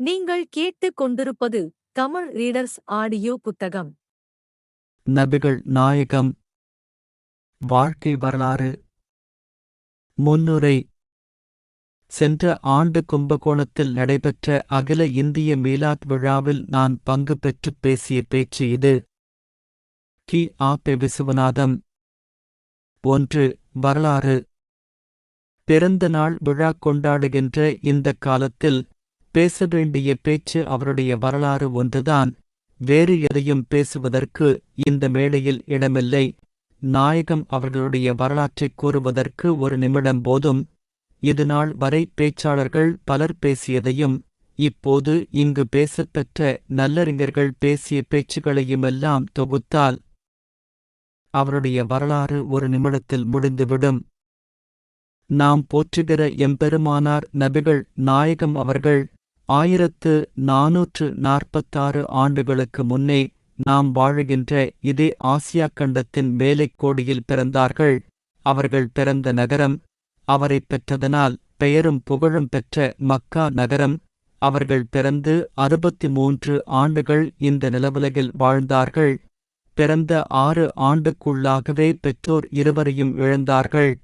நீங்கள் கேட்டுக் கொண்டிருப்பது தமிழ் ரீடர்ஸ் ஆடியோ புத்தகம். நபிகள் நாயகம் வாழ்க்கை வரலாறு. முன்னுரை. சென்ற ஆண்டு கும்பகோணத்தில் நடைபெற்ற அகில இந்திய மீலாத் விழாவில் நான் பங்கு பெற்றுப் பேசிய பேச்சு இது. விசுவநாதம். 1. வரலாறு. பிறந்த நாள் விழா கொண்டாடுகின்ற இந்தக் காலத்தில் பேச வேண்டிய பேச்சு அவருடைய வரலாறு ஒன்றுதான். வேறு எதையும் பேசுவதற்கு இந்த மேடையில் இடமில்லை. நாயகம் அவர்களுடைய வரலாற்றைக் கூறுவதற்கு ஒரு நிமிடம் போதும். இது நாள் வரை பேச்சாளர்கள் பலர் பேசியதையும் இப்போது இங்கு பேசப்பெற்ற நல்லறிஞர்கள் பேசிய பேச்சுகளையுமெல்லாம் தொகுத்தால் அவருடைய வரலாறு ஒரு நிமிடத்தில் முடிந்துவிடும். நாம் போற்றுகிற எம்பெருமானார் நபிகள் நாயகம் அவர்கள் 1446 ஆண்டுகளுக்கு முன்னே நாம் வாழுகின்ற இதே ஆசியா கண்டத்தின் மேலைக் கோடியில் பிறந்தார்கள். அவர்கள் பிறந்த நகரம், அவரைப் பெற்றதனால் பெயரும் புகழும் பெற்ற மக்கா நகரம். அவர்கள் பிறந்து 63 ஆண்டுகள் இந்த நிலவுலகில் வாழ்ந்தார்கள். பிறந்த 6 ஆண்டுக்குள்ளாகவே பெற்றோர் இருவரையும் இழந்தார்கள்.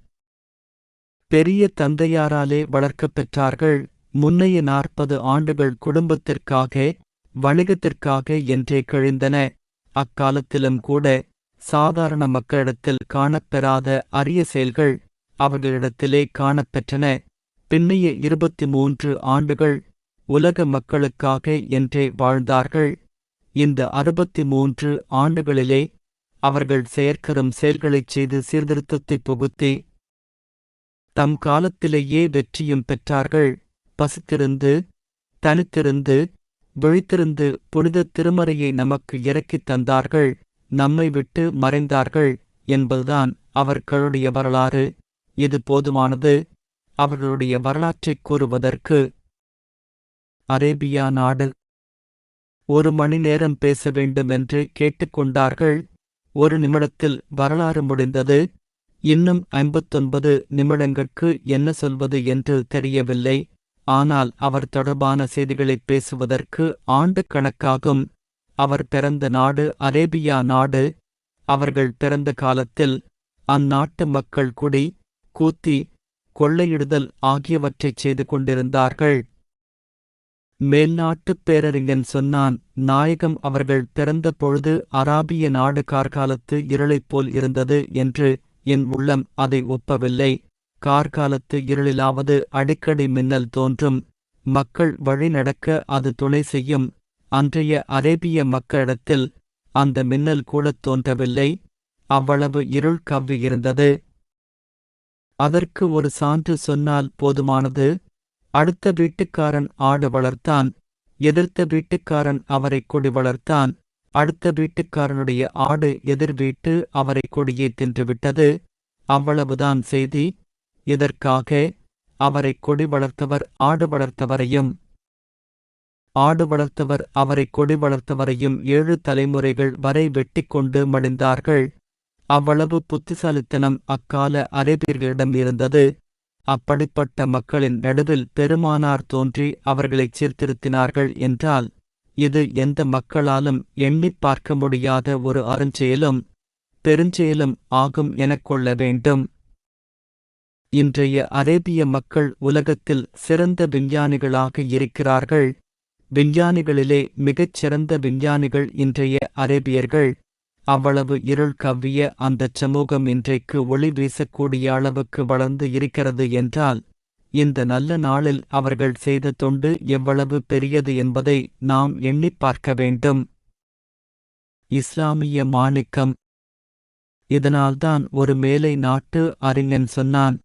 பெரிய தந்தையாராலே வளர்க்கப் பெற்றார்கள். முன்னைய 40 ஆண்டுகள் குடும்பத்திற்காக, வணிகத்திற்காக என்றே கழிந்தன. அக்காலத்திலும் கூட சாதாரண மக்களிடத்தில் காணப்பெறாத அரிய செயல்கள் அவர்களிடத்திலே காணப்பெற்றன. பின்னைய 23 ஆண்டுகள் உலக மக்களுக்காக என்றே வாழ்ந்தார்கள். இந்த 63 ஆண்டுகளிலே அவர்கள் செயற்கரும் செயல்களைச் செய்து சீர்திருத்தத்தை புகுத்தி தம் காலத்திலேயே வெற்றியும் பெற்றார்கள். பசித்திருந்து, தனித்திருந்து, விழித்திருந்து புனித திருமறையை நமக்கு இறக்கித் தந்தார்கள். நம்மை விட்டு மறைந்தார்கள் என்பதுதான் அவர்களுடைய வரலாறு. இது போதுமானது அவர்களுடைய வரலாற்றைக் கூறுவதற்கு. அரேபியா நாடு. 1 மணி நேரம் பேச வேண்டுமென்று கேட்டுக்கொண்டார்கள். 1 நிமிடத்தில் வரலாறு முடிந்தது. இன்னும் 59 நிமிடங்களுக்கு என்ன சொல்வது என்று தெரியவில்லை. ஆனால் அவர் தொடர்பான செய்திகளைப் பேசுவதற்கு ஆண்டு கணக்காகும். அவர் பிறந்த நாடு அரேபியா நாடு. அவர்கள் பிறந்த காலத்தில் அந்நாட்டு மக்கள் குடி, கூத்தி, கொள்ளையிடுதல் ஆகியவற்றைச் செய்து கொண்டிருந்தார்கள். மேல்நாட்டுப் பேரறிஞன் சொன்னான், நாயகம் அவர்கள் பிறந்த பொழுது அராபிய நாடு கார்காலத்து இருளைப் போல் இருந்தது என்று. என் உள்ளம் அதை ஒப்பவில்லை. கார்காலத்து இருளிலாவது அடிக்கடி மின்னல் தோன்றும். மக்கள் வழி நடக்க அது துணை செய்யும். அன்றைய அரேபிய மக்களிடத்தில் அந்த மின்னல் கூடத் தோன்றவில்லை. அவ்வளவு இருள் கவ்வியிருந்தது. அதற்கு ஒரு சான்று சொன்னால் போதுமானது. அடுத்த வீட்டுக்காரன் ஆடு வளர்த்தான். எதிர்த்த வீட்டுக்காரன் அவரைக் கொடி வளர்த்தான். அடுத்த வீட்டுக்காரனுடைய ஆடு எதிர் வீட்டு அவரைக் கொடியே தின்றுவிட்டது. அவ்வளவுதான் செய்தி. இதற்காக அவரைக் கொடி வளர்த்தவர் ஆடு வளர்த்தவரையும், ஆடு வளர்த்தவர் அவரைக் கொடி வளர்த்தவரையும் 7 தலைமுறைகள் வரை வெட்டிக்கொண்டு மடிந்தார்கள். அவ்வளவு புத்திசாலித்தனம் அக்கால அரேபியர்களிடம் இருந்தது. அப்படிப்பட்ட மக்களின் நடுவில் பெருமானார் தோன்றி அவர்களைச் சீர்திருத்தினார்கள் என்றால் இது எந்த மக்களாலும் எண்ணிப் பார்க்க முடியாத ஒரு அருஞ்செயலும் பெருஞ்செயலும் ஆகும் எனக் கொள்ள வேண்டும். இன்றைய அரேபிய மக்கள் உலகத்தில் சிறந்த விஞ்ஞானிகளாக இருக்கிறார்கள். விஞ்ஞானிகளிலே மிகச் சிறந்த விஞ்ஞானிகள் இன்றைய அரேபியர்கள். அவ்வளவு இருள் கவ்விய அந்தச் சமூகம் இன்றைக்கு ஒளி வீசக்கூடிய அளவுக்கு வளர்ந்து இருக்கிறது என்றால் இந்த நல்ல நாளில் அவர்கள் செய்த தொண்டு எவ்வளவு பெரியது என்பதை நாம் எண்ணிப் பார்க்க வேண்டும். இஸ்லாமிய மாணிக்கம். இதனால்தான் ஒரு மேலை நாட்டு அறிஞன் சொன்னான்,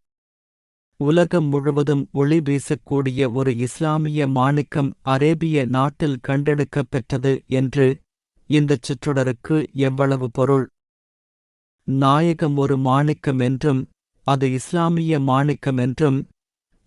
உலகம் முழுவதும் ஒளி வீசக்கூடிய ஒரு இஸ்லாமிய மாணிக்கம் அரேபிய நாட்டில் கண்டெடுக்கப் பெற்றது என்று. இந்தச் சுற்றொடருக்கு எவ்வளவு பொருள்! நாயகம் ஒரு மாணிக்கம் என்றும் அது இஸ்லாமிய மாணிக்கம் என்றும்,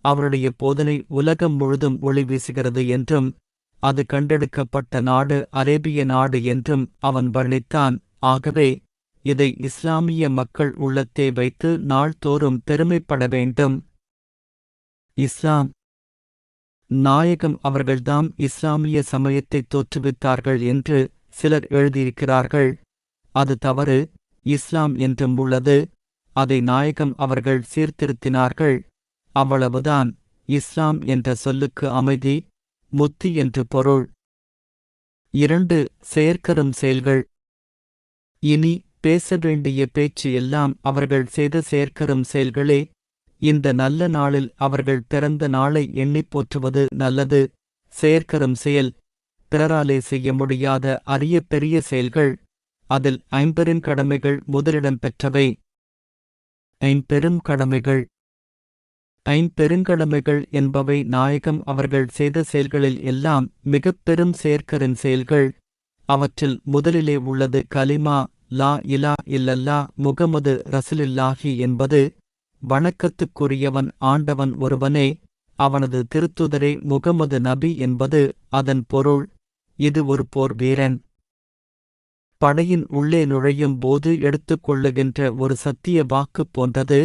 அவருடைய போதனை உலகம் முழுதும் ஒளி வீசுகிறது என்றும், அது கண்டெடுக்கப்பட்ட நாடு அரேபிய நாடு என்றும் அவன் வர்ணித்தான். ஆகவே இதை இஸ்லாமிய மக்கள் உள்ளத்தே வைத்து நாள்தோறும் பெருமைப்பட வேண்டும். இஸ்லாம் நாயகம் அவர்கள்தாம் இஸ்லாமிய சமயத்தை தோற்றுவித்தார்கள் என்று சிலர் எழுதியிருக்கிறார்கள். அது தவறு. இஸ்லாம் என்றும் உள்ளது. அதை நாயகம் அவர்கள் சீர்திருத்தினார்கள். அவ்வளவுதான். இஸ்லாம் என்ற சொல்லுக்கு அமைதி, முத்தி என்று பொருள். 2. செயற்கரும் செயல்கள். இனி பேச வேண்டிய பேச்சு எல்லாம் அவர்கள் செய்த செயற்கரும் செயல்களே. இந்த நல்ல நாளில் அவர்கள் பிறந்த நாளை எண்ணிப் போற்றுவது நல்லது. செயற்கரும் செயல் பிறராலே செய்ய முடியாத அரிய பெரிய செயல்கள். அதில் ஐம்பெருங்கடமைகள் முதலிடம் பெற்றவை. ஐம்பெருங்கடமைகள். ஐம்பெருங்கடமைகள் என்பவை நாயகம் அவர்கள் செய்த செயல்களில் எல்லாம் மிகப் பெரும் செயற்கரின் செயல்கள். அவற்றில் முதலிலே உள்ளது கலிமா லா இலா இல்லல்லா முகமது ரசூலுல்லாஹி என்பது. வணக்கத்துக்குரியவன் ஆண்டவன் ஒருவனே, அவனது திருத்துதரே முகமது நபி என்பது அதன் பொருள். இது ஒரு போர் வீரன் படையின் உள்ளே நுழையும் போது எடுத்துக்கொள்ளுகின்ற ஒரு சத்திய வாக்கு போன்றது.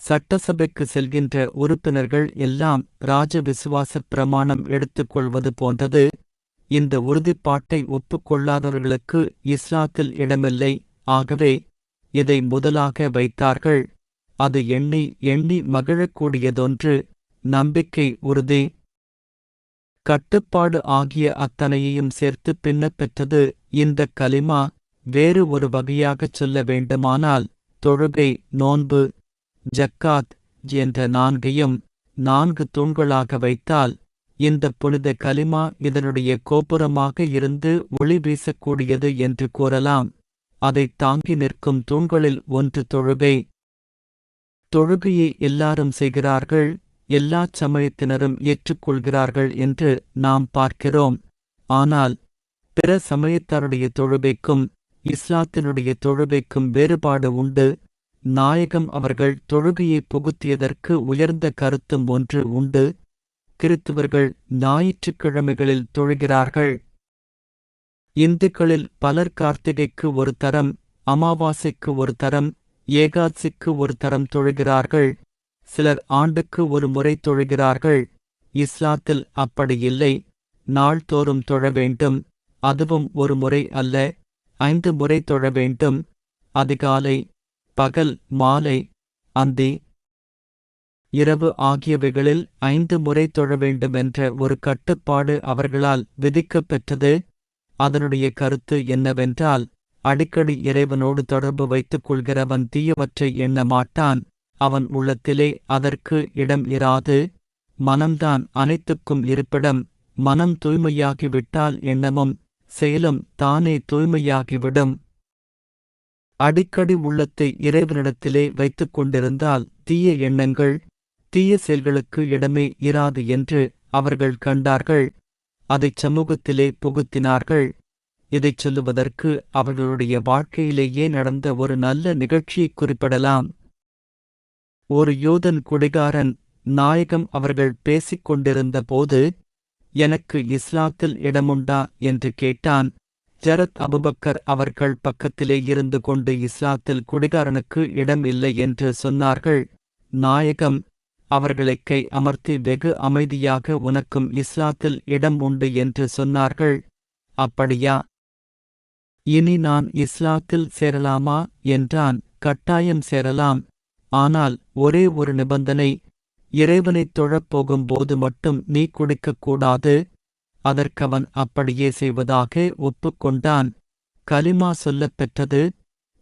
சட்டசபைக்கு செல்கின்ற உறுப்பினர்கள் எல்லாம் ராஜ விசுவாசப் பிரமாணம் எடுத்துக்கொள்வது போன்றது. இந்த உறுதிப்பாட்டை ஒப்புக்கொள்ளாதவர்களுக்கு இஸ்லாத்தில் இடமில்லை. ஆகவே இதை முதலாக வைத்தார்கள். அது எண்ணி எண்ணி மகிழக்கூடியதொன்று. நம்பிக்கை, உறுதி, கட்டுப்பாடு ஆகிய அத்தனையையும் சேர்த்து பின்னப் பெற்றது இந்தக் கலிமா. வேறு ஒரு வகையாகச் சொல்ல வேண்டுமானால் தொழுகை, நோன்பு, ஜக்காத் என்ற 4ஐயும் 4 தூண்களாக வைத்தால் இந்த புனித கலிமா இதனுடைய கோபுரமாக இருந்து ஒளி வீசக்கூடியது என்று கூறலாம். அதைத் தாங்கி நிற்கும் தூண்களில் ஒன்று தொழுகை. தொழுகையை எல்லாரும் செய்கிறார்கள், எல்லாச் சமயத்தினரும் ஏற்றுக்கொள்கிறார்கள் என்று நாம் பார்க்கிறோம். ஆனால் பிற சமயத்தாருடைய தொழுகைக்கும் இஸ்லாத்தினுடைய தொழுகைக்கும் வேறுபாடு உண்டு. நாயகம் அவர்கள் தொழுகையை புகுத்தியதற்கு உயர்ந்த கருத்தும் ஒன்று உண்டு. கிறித்துவர்கள் ஞாயிற்றுக்கிழமைகளில் தொழுகிறார்கள். இந்துக்களில் பலர் கார்த்திகைக்கு ஒரு தரம், அமாவாசைக்கு ஒரு தரம், ஏகாதசிக்கு ஒரு தரம் தொழுகிறார்கள். சிலர் ஆண்டுக்கு ஒரு முறை தொழுகிறார்கள். இஸ்லாத்தில் அப்படி இல்லை. நாள்தோறும் தொழ வேண்டும். அதுவும் ஒரு முறை அல்ல, 5 முறை தொழ வேண்டும். அதிகாலை, பகல், மாலை, அந்தி, இரவு ஆகியவைகளில் 5 முறை தொழ வேண்டுமென்ற ஒரு கட்டுப்பாடு அவர்களால் விதிக்கப் பெற்றது. அதனுடைய கருத்து என்னவென்றால், அடிக்கடி இறைவனோடு தொடர்பு வைத்துக் கொள்கிறவன் தீயவற்றை எண்ண மாட்டான். அவன் உள்ளத்திலே அதற்கு இடம் இராது. மனம்தான் அனைத்துக்கும் இருப்பிடம். மனம் தூய்மையாகிவிட்டால் எண்ணமும் செயலும் தானே தூய்மையாகிவிடும். அடிக்கடி உள்ளத்தை இறைவனிடத்திலே வைத்துக் கொண்டிருந்தால் தீய எண்ணங்கள், தீய செயல்களுக்கு இடமே இராது என்று அவர்கள் கண்டார்கள். அதைச் சமூகத்திலே புகுத்தினார்கள். இதைச் சொல்லுவதற்கு அவர்களுடைய வாழ்க்கையிலேயே நடந்த ஒரு நல்ல நிகழ்ச்சியை குறிப்பிடலாம். ஒரு யூதன் குடிகாரன் நாயகம் அவர்கள் பேசிக் கொண்டிருந்த போது, எனக்கு இஸ்லாத்தில் இடமுண்டா என்று கேட்டான். ஜரத் அபுபக்கர் அவர்கள் பக்கத்திலே இருந்து கொண்டு இஸ்லாத்தில் குடிகாரனுக்கு இடம் இல்லை என்று சொன்னார்கள். நாயகம் அவர்களை கை அமர்த்தி வெகு அமைதியாக உனக்கும் இஸ்லாத்தில் இடம் உண்டு என்று சொன்னார்கள். அப்படியா? இனி நான் இஸ்லாத்தில் சேரலாமா என்றான். கட்டாயம் சேரலாம். ஆனால் ஒரே ஒரு நிபந்தனை, இறைவனைத் தொழப் போகும்போது மட்டும் நீ குடிக்கக்கூடாது. அதற்கவன் அப்படியே செய்வதாக ஒப்புக்கொண்டான். கலிமா சொல்லப் பெற்றது.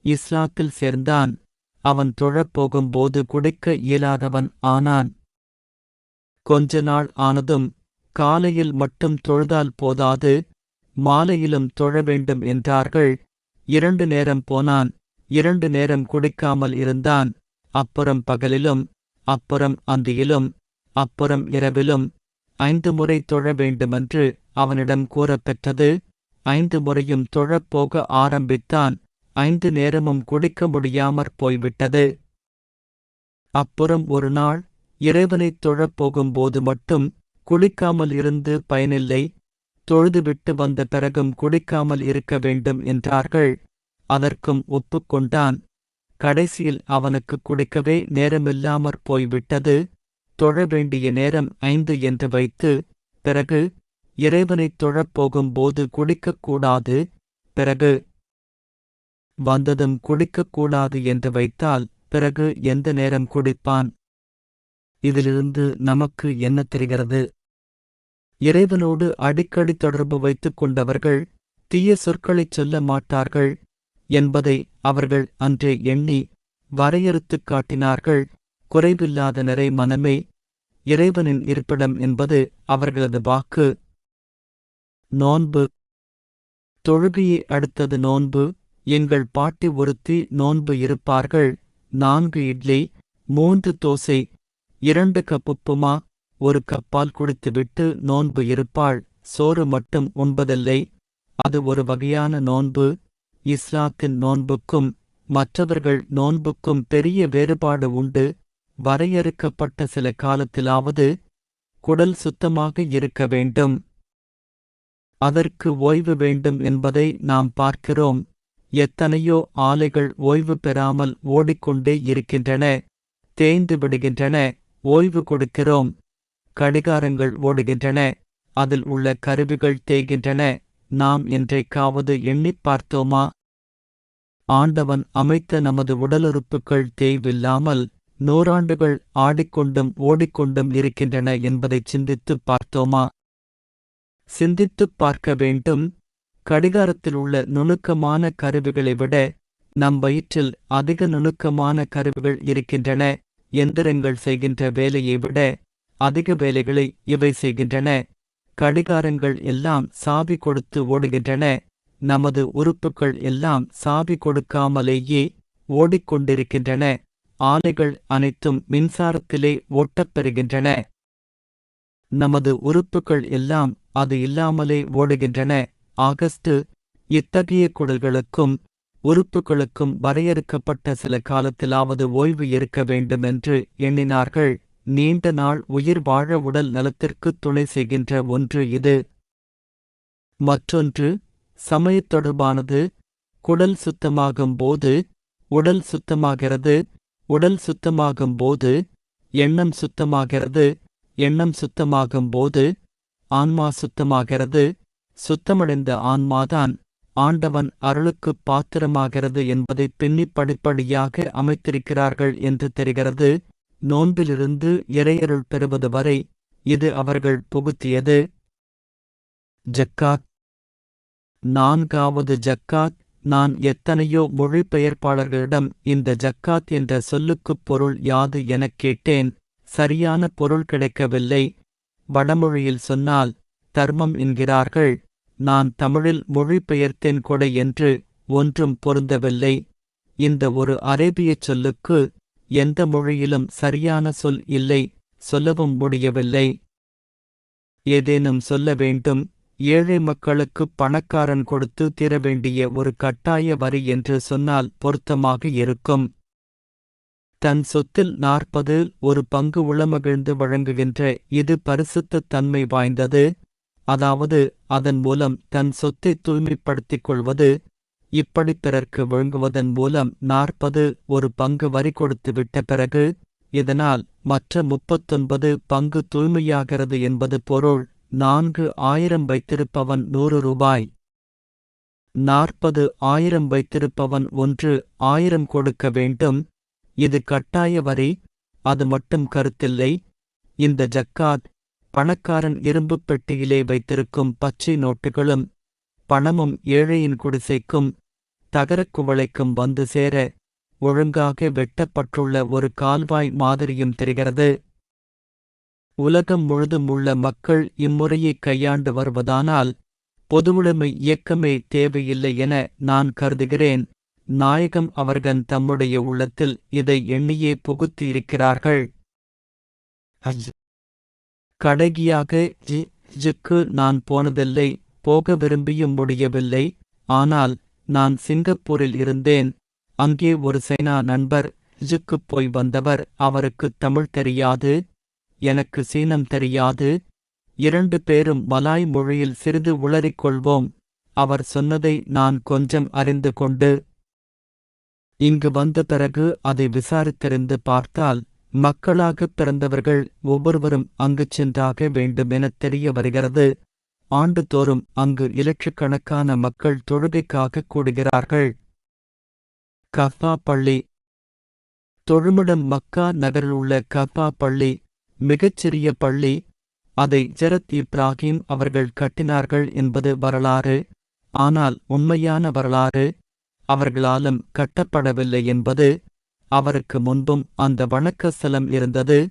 இஸ்லாத்தில் சேர்ந்தான். அவன் தொழப் போகும்போது குடிக்க இயலாதவன் ஆனான். கொஞ்ச நாள் ஆனதும், காலையில் மட்டும் தொழுதால் போதாது, மாலையிலும் தொழ வேண்டும் என்றார்கள். 2 நேரம் போனான். 2 நேரம் குடிக்காமல் இருந்தான். அப்புறம் பகலிலும், அப்புறம் அந்தியிலும், அப்புறம் இரவிலும் 5 முறை தொழ வேண்டுமென்று அவனிடம் கூறப்பெற்றது. 5 முறையும் தொழப் போக ஆரம்பித்தான். 5 நேரமும் குடிக்க முடியாமற் போய்விட்டது. அப்புறம் ஒரு நாள், இறைவனைத் தொழப் போகும்போது மட்டும் குடிக்காமல் இருந்து பயனில்லை, தொழுதுவிட்டு வந்த பிறகும் குடிக்காமல் இருக்க வேண்டும் என்றார்கள். அதற்கும் ஒப்புக்கொண்டான். கடைசியில் அவனுக்கு குடிக்கவே நேரமில்லாமற் போய்விட்டது. தொழ வேண்டிய நேரம் 5 என்று வைத்து பிறகு இறைவனைத் தொழப் போகும்போது குடிக்கக்கூடாது, பிறகு வந்ததும் குடிக்கக்கூடாது என்று வைத்தால் பிறகு எந்த நேரம் குடிப்பான்? இதிலிருந்து நமக்கு என்ன தெரிகிறது? இறைவனோடு அடிக்கடி தொடர்பு வைத்துக் கொண்டவர்கள் தீய சொற்களைச் சொல்ல மாட்டார்கள் என்பதை அவர்கள் அன்றே எண்ணி வரையறுத்துக் காட்டினார்கள். குறைவில்லாத நிறை மனமே இறைவனின் இருப்பிடம் என்பது அவர்களது வாக்கு. நோன்பு. தொழுகையை அடுத்தது நோன்பு. எங்கள் பாட்டி ஒருத்தி நோன்பு இருப்பார்கள். 4 இட்லி, 3 தோசை, 2 கப் உப்புமா, 1 கப்பால் குடித்துவிட்டு நோன்பு இருப்பாள். சோறு மட்டும் உண்பதில்லை. அது ஒரு வகையான நோன்பு. இஸ்லாத்தின் நோன்புக்கும் மற்றவர்கள் நோன்புக்கும் பெரிய வேறுபாடு உண்டு. வரையறுக்கப்பட்ட சில காலத்திலாவது குடல் சுத்தமாக இருக்க வேண்டும். அதற்கு ஓய்வு வேண்டும் என்பதை நாம் பார்க்கிறோம். எத்தனையோ ஆலைகள் ஓய்வு பெறாமல் ஓடிக்கொண்டே இருக்கின்றன, தேய்ந்து விடுகின்றன. ஓய்வு கொடுக்கிறோம். கடிகாரங்கள் ஓடுகின்றன, அதில் உள்ள கருவிகள் தேய்கின்றன. நாம் என்றைக்காவது எண்ணிப் பார்த்தோமா? ஆண்டவன் அமைத்த நமது உடலுறுப்புக்கள் தேய்வில்லாமல் நூறாண்டுகள் ஆடிக்கொண்டும் ஓடிக்கொண்டும் இருக்கின்றன என்பதைச் சிந்தித்துப் பார்த்தோமா? சிந்தித்துப் பார்க்க வேண்டும். கடிகாரத்தில் உள்ள நுணுக்கமான கருவிகளை விட நம் வயிற்றில் அதிக நுணுக்கமான கருவிகள் இருக்கின்றன. எந்திரங்கள் செய்கின்ற வேலையை விட அதிக வேலைகளை இவை செய்கின்றன. கடிகாரங்கள் எல்லாம் சாவி கொடுத்து ஓடுகின்றன. நமது உறுப்புக்கள் எல்லாம் சாவி கொடுக்காமலேயே ஓடிக்கொண்டிருக்கின்றன. ஆலைகள் அனைத்தும் மின்சாரத்திலே ஓட்டப்பெறுகின்றன. நமது உறுப்புக்கள் எல்லாம் அது இல்லாமலே ஓடுகின்றன. ஆகஸ்ட். இத்தகைய குடல்களுக்கும் உறுப்புகளுக்கும் வரையறுக்கப்பட்ட சில காலத்திலாவது ஓய்வு இருக்க வேண்டுமென்று எண்ணினார்கள். நீண்ட நாள் உயிர் வாழ உடல் நலத்திற்கு துணை செய்கின்ற ஒன்று இது. மற்றொன்று சமயத் தொடர்பானது. குடல் சுத்தமாகும் போது உடல் சுத்தமாகிறது. உடல் சுத்தமாகும் போது எண்ணம் சுத்தமாகிறது. எண்ணம் சுத்தமாகும் போது ஆன்மா சுத்தமாகிறது. சுத்தமடைந்த ஆன்மாதான் ஆண்டவன் அருளுக்குப் பாத்திரமாகிறது என்பதை பின்னிப் படிப்படியாக அமைத்திருக்கிறார்கள் என்று தெரிகிறது. நோன்பிலிருந்து இறையருள் பெறுவது வரை இது அவர்கள் புகுத்தியது. ஜக்காத். 4வது ஜக்காத். நான் எத்தனையோ மொழிபெயர்ப்பாளர்களிடம் இந்த ஜக்காத் என்ற சொல்லுக்குப் பொருள் யாது எனக் கேட்டேன். சரியான பொருள் கிடைக்கவில்லை. வடமொழியில் சொன்னால் தர்மம் என்கிறார்கள். நான் தமிழில் மொழிபெயர்த்தேன் கொடை என்று ஒன்றும் பொருந்தவில்லை. இந்த ஒரு அரேபியச் சொல்லுக்கு எந்த மொழியிலும் சரியான சொல் இல்லை, சொல்லவும் முடியவில்லை. ஏதேனும் சொல்ல வேண்டும். ஏழை மக்களுக்குப் பணக்காரன் கொடுத்து தீரவேண்டிய ஒரு கட்டாய வரி என்று சொன்னால் பொருத்தமாக இருக்கும். தன் சொத்தில் 40 பங்கு உளமகிழ்ந்து வழங்குகின்ற இது பரிசுத்த தன்மை வாய்ந்தது. அதாவது அதன் மூலம் தன் சொத்தை தூய்மைப்படுத்திக் கொள்வது. இப்படி பிறர்க்கு வழங்குவதன் மூலம் 40 பங்கு வரி கொடுத்துவிட்ட பிறகு இதனால் மற்ற 39 பங்கு தூய்மையாகிறது என்பது பொருள். 4,000 வைத்திருப்பவன் 100 ரூபாய், 40,000 வைத்திருப்பவன் 1,000 கொடுக்க வேண்டும். இது கட்டாய வரி. அது மட்டும் கருத்தில்லை. இந்த ஜக்காத் பணக்காரன் இரும்புப் பெட்டியிலே வைத்திருக்கும் பச்சை நோட்டுகளும் பணமும் ஏழையின் குடிசைக்கும் தகரக் குவளைக்கும் வந்து சேர ஒழுங்காக வெட்டப்பட்டுள்ள ஒரு கால்வாய் மாதிரியும் தெரிகிறது. உலகம் முழுதும் உள்ள மக்கள் இம்முறையை கையாண்டு வருவதானால் பொதுவுடைமை இயக்கமே தேவையில்லை என நான் கருதுகிறேன். நாயகம் அவர்கள் தம்முடைய உள்ளத்தில் இதை எண்ணியே புகுத்தியிருக்கிறார்கள். கடைசியாக ஹஜ்ஜுக்கு நான் போனதில்லை, போக விரும்பியும் முடியவில்லை. ஆனால் நான் சிங்கப்பூரில் இருந்தேன். அங்கே ஒரு சைனா நண்பர் ஹஜ்ஜுக்குப் போய் வந்தவர். அவருக்கு தமிழ் தெரியாது, எனக்கு சீனம் தெரியாது. 2 பேரும் மலாய் மொழியில் சிறிது உளறிக்கொள்வோம். அவர் சொன்னதை நான் கொஞ்சம் அறிந்து கொண்டு இங்கு வந்த பிறகு அதை விசாரித்தறிந்து பார்த்தால் மக்களாகப் பிறந்தவர்கள் ஒவ்வொருவரும் அங்குச் சென்றாக வேண்டுமெனத் தெரிய வருகிறது. ஆண்டுதோறும் அங்கு இலட்சக்கணக்கான மக்கள் தொழுகைக்காகக் கூடுகிறார்கள். கஃபா பள்ளி. தொழுமிடம் மக்கா நகரில் உள்ள கஃபா பள்ளி மிகச்சிறிய பள்ளி. அதை ஜரத் இப்ராஹிம் அவர்கள் கட்டினார்கள் என்பது வரலாறு. ஆனால் உண்மையான வரலாறு அவர்களாலும் கட்டப்படவில்லை என்பது. அவருக்கு முன்பும் அந்த வணக்கஸ்தலம் இருந்தது.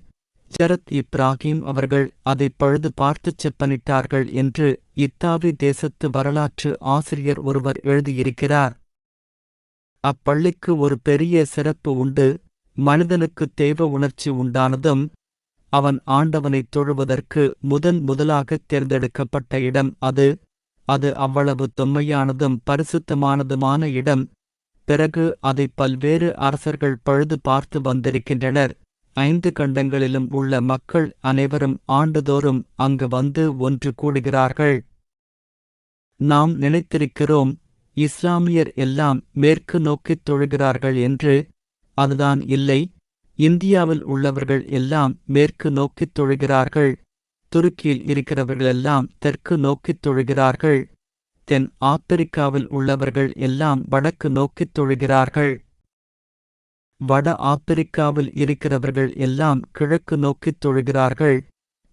ஜரத் இப்ராஹிம் அவர்கள் அதை பழுது பார்த்துச் செப்பனிட்டார்கள் என்று இத்தாலி தேசத்து வரலாற்று ஆசிரியர் ஒருவர் எழுதியிருக்கிறார். அப்பள்ளிக்கு ஒரு பெரிய சிறப்பு உண்டு. மனிதனுக்குத் தெய்வ உணர்ச்சி உண்டானதும் அவன் ஆண்டவனைத் தொழுவதற்கு முதலாகத் தேர்ந்தெடுக்கப்பட்ட இடம் அது. அது அவ்வளவு தொன்மையானதும் பரிசுத்தமானதுமான இடம். பிறகு அதை பல்வேறு அரசர்கள் பழுது பார்த்து வந்திருக்கின்றனர். 5 கண்டங்களிலும் உள்ள மக்கள் அனைவரும் ஆண்டுதோறும் அங்கு வந்து ஒன்று கூடுகிறார்கள். நாம் நினைத்திருக்கிறோம் இஸ்லாமியர் எல்லாம் மேற்கு நோக்கித் தொழுகிறார்கள் என்று. அதுதான் இல்லை. இந்தியாவில் உள்ளவர்கள் எல்லாம் மேற்கு நோக்கித் தொழுகிறார்கள். துருக்கியில் இருக்கிறவர்களெல்லாம் தெற்கு நோக்கித் தொழுகிறார்கள். தென் ஆப்பிரிக்காவில் உள்ளவர்கள் எல்லாம் வடக்கு நோக்கித் தொழுகிறார்கள். வட ஆப்பிரிக்காவில் இருக்கிறவர்கள் எல்லாம் கிழக்கு நோக்கித் தொழுகிறார்கள்.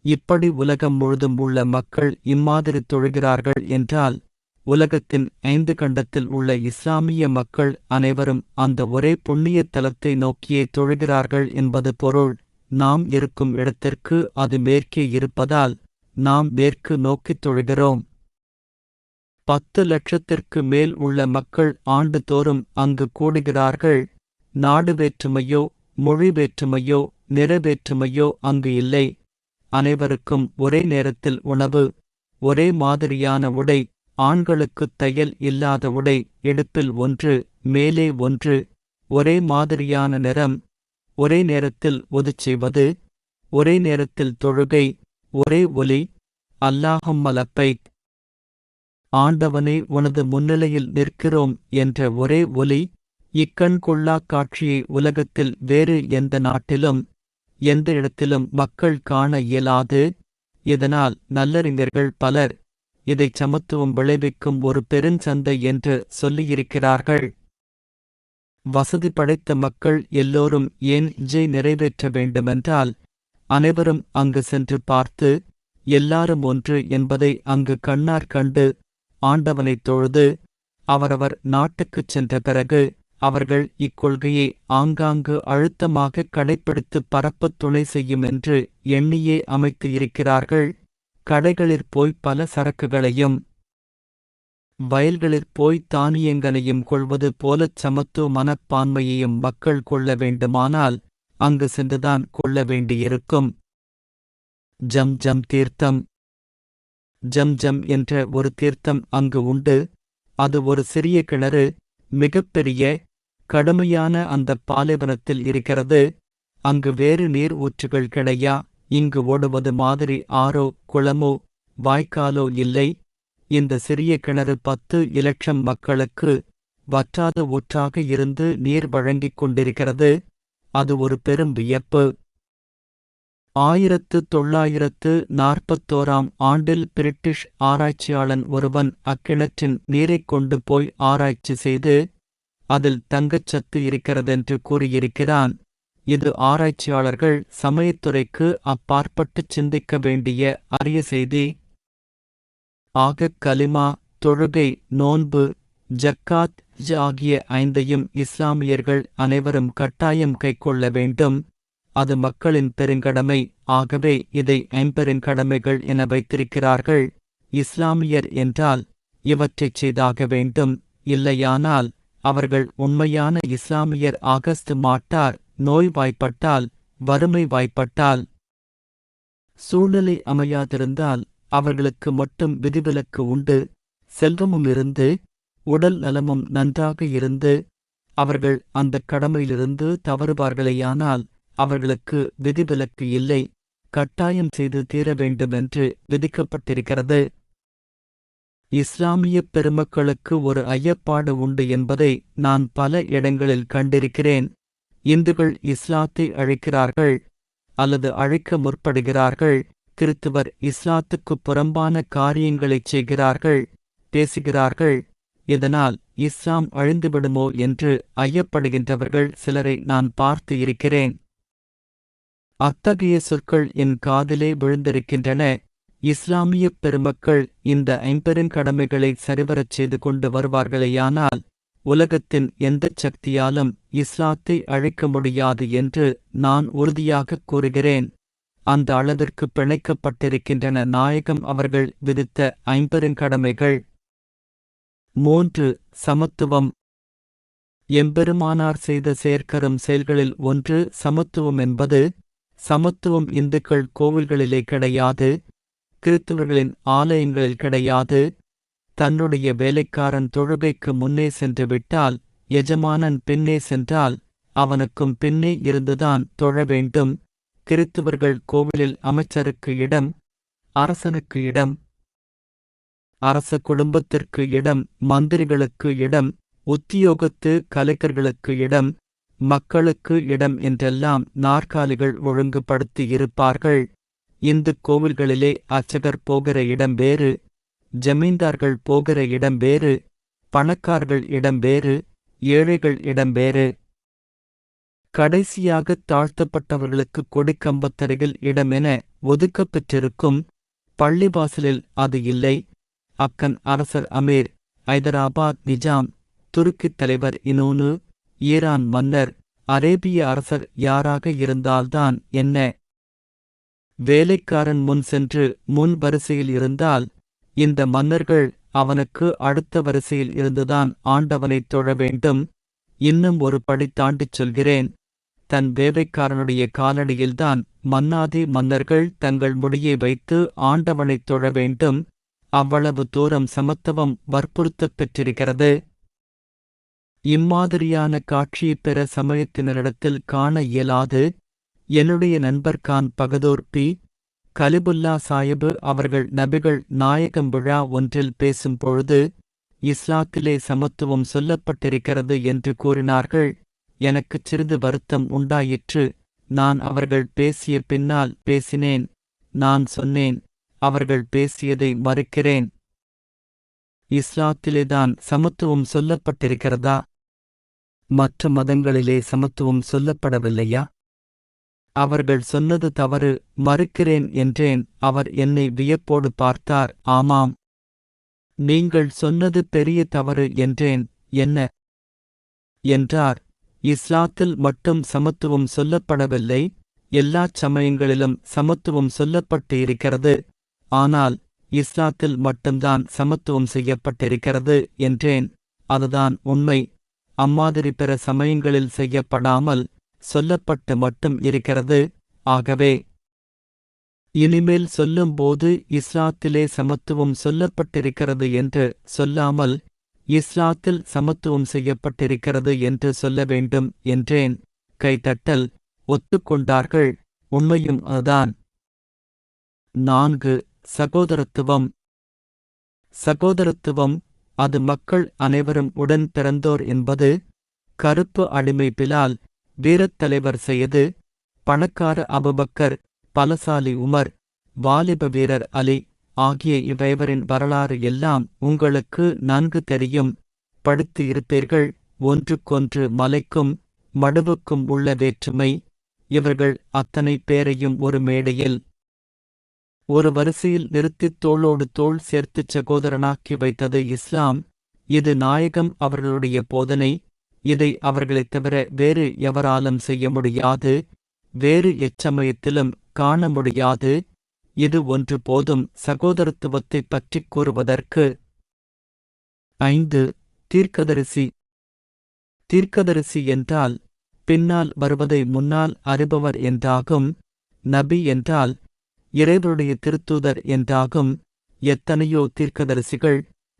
இப்படி உலகம் முழுதும் உள்ள மக்கள் இம்மாதிரி தொழுகிறார்கள் என்றால் உலகத்தின் 5 கண்டத்தில் உள்ள இஸ்லாமிய மக்கள் அனைவரும் அந்த ஒரே புண்ணிய தலத்தை நோக்கியே தொழுகிறார்கள் என்பது பொருள். நாம் இருக்கும் இடத்திற்கு அது மேற்கே இருப்பதால் நாம் மேற்கு நோக்கித் தொழுகிறோம். 10 லட்சத்திற்கு மேல் உள்ள மக்கள் ஆண்டுதோறும் அங்கு கூடுகிறார்கள். நாடு வேற்றுமையோ மொழி வேற்றுமையோ நிற வேற்றுமையோ அங்கு இல்லை. அனைவருக்கும் ஒரே நேரத்தில் உணவு, ஒரே மாதிரியான உடை. ஆண்களுக்குத் தையல் இல்லாத உடை, இடுப்பில் ஒன்று மேலே ஒன்று, ஒரே மாதிரியான நிறம், ஒரே நேரத்தில் ஒதுச் செய்வது, ஒரே நேரத்தில் தொழுகை, ஒரே ஒலி, அல்லாஹும்ம லப்பைக், ஆண்டவனே உனது முன்னிலையில் நிற்கிறோம் என்ற ஒரே ஒலி. இக்கண்கொள்ளாக் காட்சியை உலகத்தில் வேறு எந்த நாட்டிலும் எந்த இடத்திலும் மக்கள் காண இயலாது. இதனால் நல்லறிஞர்கள் பலர் இதைச் சமத்துவம் விளைவிக்கும் ஒரு பெருஞ்சந்தை என்று சொல்லியிருக்கிறார்கள். வசதி படைத்த மக்கள் எல்லோரும் ஏன் நிறைவேற்ற வேண்டுமென்றால் அனைவரும் அங்கு சென்று பார்த்து எல்லாரும் ஒன்று என்பதை அங்கு கண்ணார் கண்டு ஆண்டவனைத் தொழுது அவரவர் நாட்டுக்குச் சென்ற பிறகு அவர்கள் இக்கொள்கையை ஆங்காங்கு அழுத்தமாக கடைப்பிடித்துப் பரப்பத் துணை செய்யும் என்று எண்ணியே அமைத்து இருக்கிறார்கள். கடைகளிற் போய் பல சரக்குகளையும் வயல்களிற் போய் தானியங்களையும் கொள்வது போலச் சமத்துவ மனப்பான்மையையும் மக்கள் கொள்ள வேண்டுமானால் அங்கு சென்றுதான் கொள்ள வேண்டியிருக்கும். ஜம் தீர்த்தம். ஜம் என்ற ஒரு தீர்த்தம் அங்கு உண்டு. அது ஒரு சிறிய கிணறு. மிகப்பெரிய கடுமையான அந்த பாலைவனத்தில் இருக்கிறது. அங்கு வேறு நீர் ஊற்றுகள் கிடையா. இங்கு ஓடுவது மாதிரி ஆறோ குளமோ வாய்க்காலோ இல்லை. இந்த சிறிய கிணறு 10 இலட்சம் மக்களுக்கு வற்றாத ஊற்றாக இருந்து நீர் வழங்கிக் கொண்டிருக்கிறது. அது ஒரு பெரும் வியப்பு. 1941 ஆண்டில் பிரிட்டிஷ் ஆராய்ச்சியாளன் ஒருவன் அக்கிணற்றின் நீரைக் கொண்டு போய் ஆராய்ச்சி செய்து அதில் தங்கச்சத்து இருக்கிறதென்று கூறியிருக்கிறான். இது ஆராய்ச்சியாளர்கள் சமயத்துறைக்கு அப்பாற்பட்டுச் சிந்திக்க வேண்டிய அரிய செய்தி. ஆகக் கலிமா, தொழுகை, நோன்பு, ஜக்காத் ஆகிய 5ஐயும் இஸ்லாமியர்கள் அனைவரும் கட்டாயம் கைக்கொள்ள வேண்டும். அது மக்களின் பெருங்கடமை. ஆகவே இதை 50 கடமைகள் என வைத்திருக்கிறார்கள். இஸ்லாமியர் என்றால் இவற்றைச் செய்தாக வேண்டும். இல்லையானால் அவர்கள் உண்மையான இஸ்லாமியர் ஆகஸ்ட் மாட்டார். நோய்வாய்ப்பட்டால், வறுமை வாய்ப்பட்டால், சூழ்நிலை அமையாதிருந்தால் அவர்களுக்கு மட்டும் விதிவிலக்கு உண்டு. செல்வமும் இருந்து உடல் நலமும் நன்றாக இருந்து அவர்கள் அந்தக் கடமையிலிருந்து தவறுவார்களேயானால் அவர்களுக்கு விதிவிலக்கு இல்லை. கட்டாயம் செய்து தீர வேண்டுமென்று விதிக்கப்பட்டிருக்கிறது. இஸ்லாமிய பெருமக்களுக்கு ஒரு ஐயப்பாடு உண்டு என்பதை நான் பல இடங்களில் கண்டிருக்கிறேன். இந்துக்கள் இஸ்லாத்தை அழைக்கிறார்கள் அல்லது அழைக்க முற்படுகிறார்கள். கிறித்துவர் இஸ்லாத்துக்குப் புறம்பான காரியங்களைச் செய்கிறார்கள், பேசுகிறார்கள். இதனால் இஸ்லாம் அழிந்துவிடுமோ என்று ஐயப்படுகின்றவர்கள் சிலரை நான் பார்த்து இருக்கிறேன். அத்தகைய சொற்கள் என் காதிலே விழுந்திருக்கின்றன. இஸ்லாமியப் பெருமக்கள் இந்த ஐம்பெருங்கடமைகளை சரிவரச் செய்து கொண்டு வருவார்களேயானால் உலகத்தின் எந்தச் சக்தியாலும் இஸ்லாத்தை அழைக்க முடியாது என்று நான் உறுதியாகக் கூறுகிறேன். அந்த அளவிற்கு பிணைக்கப்பட்டிருக்கின்றன நாயகம் அவர்கள் விதித்த ஐம்பெருங்கடமைகள். 3. சமத்துவம். எம்பெருமானார் செய்த செயற்கரும் செயல்களில் ஒன்று சமத்துவம் என்பது. சமத்துவம் இந்துக்கள் கோவில்களிலே கிடையாது, கிறித்துவர்களின் ஆலயங்களில் கிடையாது. தன்னுடைய வேலைக்காரன் தொழுகைக்கு முன்னே சென்று விட்டால், எஜமானன் பின்னே சென்றால் அவனுக்கும் பின்னே இருந்துதான் தொழ வேண்டும். கிறித்துவர்கள் கோவிலில் அமைச்சருக்கு இடம், அரசனுக்கு இடம், அரச குடும்பத்திற்கு இடம், மந்திரிகளுக்கு இடம், உத்தியோகத்து கலைஞர்களுக்கு இடம், மக்களுக்கு இடம் என்றெல்லாம் நாற்காலிகள் ஒழுங்குபடுத்தி இருப்பார்கள். இந்துக் கோவில்களிலே அர்ச்சகர் போகிற இடம் வேறு, ஜமீன்தார்கள் போகிற இடம் வேறு, பணக்காரர்கள் இடம் வேறு, ஏழைகள் இடம் வேறு. கடைசியாகத் தாழ்த்தப்பட்டவர்களுக்கு கொடிக்கம்பத்தருகில் இடமென ஒதுக்கப் பெற்றிருக்கும். பள்ளிவாசலில் அது இல்லை. அக்கன் அரசர் அமீர், ஐதராபாத் நிஜாம், துருக்கித் தலைவர் இனூனு, ஈரான் மன்னர், அரேபிய அரசர் யாராக இருந்தால்தான் என்ன? வேலைக்காரன் முன் சென்று முன் வரிசையில் இருந்தால் இந்த மன்னர்கள் அவனுக்கு அடுத்த வரிசையில் இருந்துதான் ஆண்டவனைத் தொழ வேண்டும். இன்னும் ஒரு படி தாண்டிச் சொல்கிறேன். தன் வேலைக்காரனுடைய காலடியில்தான் மன்னாதி மன்னர்கள் தங்கள் முடியை வைத்து ஆண்டவனைத் தொழ வேண்டும். அவ்வளவு தூரம் சமத்துவம் வற்புறுத்தப் பெற்றிருக்கிறது. இம்மாதிரியான காட்சியைப் பெற சமயத்தினரிடத்தில் காண இயலாது. என்னுடைய நண்பர் கான் பகதூர் பி. கலிபுல்லா சாயிபு அவர்கள் நபிகள் நாயகம் விழா ஒன்றில் பேசும் பொழுது இஸ்லாத்திலே சமத்துவம் சொல்லப்பட்டிருக்கிறது என்று கூறினார்கள். எனக்குச் சிறிது வருத்தம் உண்டாயிற்று. நான் அவர்கள் பேசிய பின்னால் பேசினேன். நான் சொன்னேன், அவர்கள் பேசியதை மறுக்கிறேன். இஸ்லாத்திலேதான் சமத்துவம் சொல்லப்பட்டிருக்கிறதா? மற்ற மதங்களிலே சமத்துவம் சொல்லப்படவில்லையா? அவர்கள் சொன்னது தவறு, மறுக்கிறேன் என்றேன். அவர் என்னை வியப்போடு பார்த்தார். ஆமாம், நீங்கள் சொன்னது பெரிய தவறு என்றேன். என்ன என்றார். இஸ்லாத்தில் மட்டும் சமத்துவம் சொல்லப்படவில்லை, எல்லாச் சமயங்களிலும் சமத்துவம் சொல்லப்பட்டு இருக்கிறது. ஆனால் இஸ்லாத்தில் மட்டும்தான் சமத்துவம் செய்யப்பட்டிருக்கிறது என்றேன். அதுதான் உண்மை. அம்மாதிரி பிற சமயங்களில் செய்யப்படாமல் சொல்லப்பட்டு மட்டும் இருக்கிறது. ஆகவே இனிமேல் சொல்லும்போது இஸ்லாத்திலே சமத்துவம் சொல்லப்பட்டிருக்கிறது என்று சொல்லாமல் இஸ்லாத்தில் சமத்துவம் செய்யப்பட்டிருக்கிறது என்று சொல்ல வேண்டும் என்றேன். கைதட்டல். ஒத்துக்கொண்டார்கள். உண்மையும் அதுதான். 4. சகோதரத்துவம். சகோதரத்துவம் அது மக்கள் அனைவரும் உடன் பிறந்தோர் என்பது. கருப்பு அடிமை பிலால், வீரத்தலைவர் செய்யது, பணக்கார அபுபக்கர், பலசாலி உமர், வாலிப வீரர் அலி ஆகிய இவைவரின் வரலாறு எல்லாம் உங்களுக்கு நன்கு தெரியும். படித்து இருப்பீர்கள். ஒன்றுக்கொன்று மலைக்கும் மடுவுக்கும் உள்ள வேற்றுமை. இவர்கள் அத்தனை பேரையும் ஒரு மேடையில் ஒரு வரிசையில் நிறுத்தித் தோளோடு தோள் சேர்த்துச் சகோதரனாக்கி வைத்தது இஸ்லாம். இது நாயகம் அவர்களுடைய போதனை. இதை அவர்களைத் தவிர வேறு எவராலும் செய்ய முடியாது, வேறு எச்சமயத்திலும் காண முடியாது. இது ஒன்று போதும் சகோதரத்துவத்தைப் பற்றிக் கூறுவதற்கு. 5. தீர்க்கதரிசி. தீர்க்கதரிசி என்றால் பின்னால் வருவதை முன்னால் அறிபவர் என்றாகும். நபி என்றால் இறைவனுடைய திருத்தூதர் என்றாகும். எத்தனையோ தீர்க்கதரிசிகள்,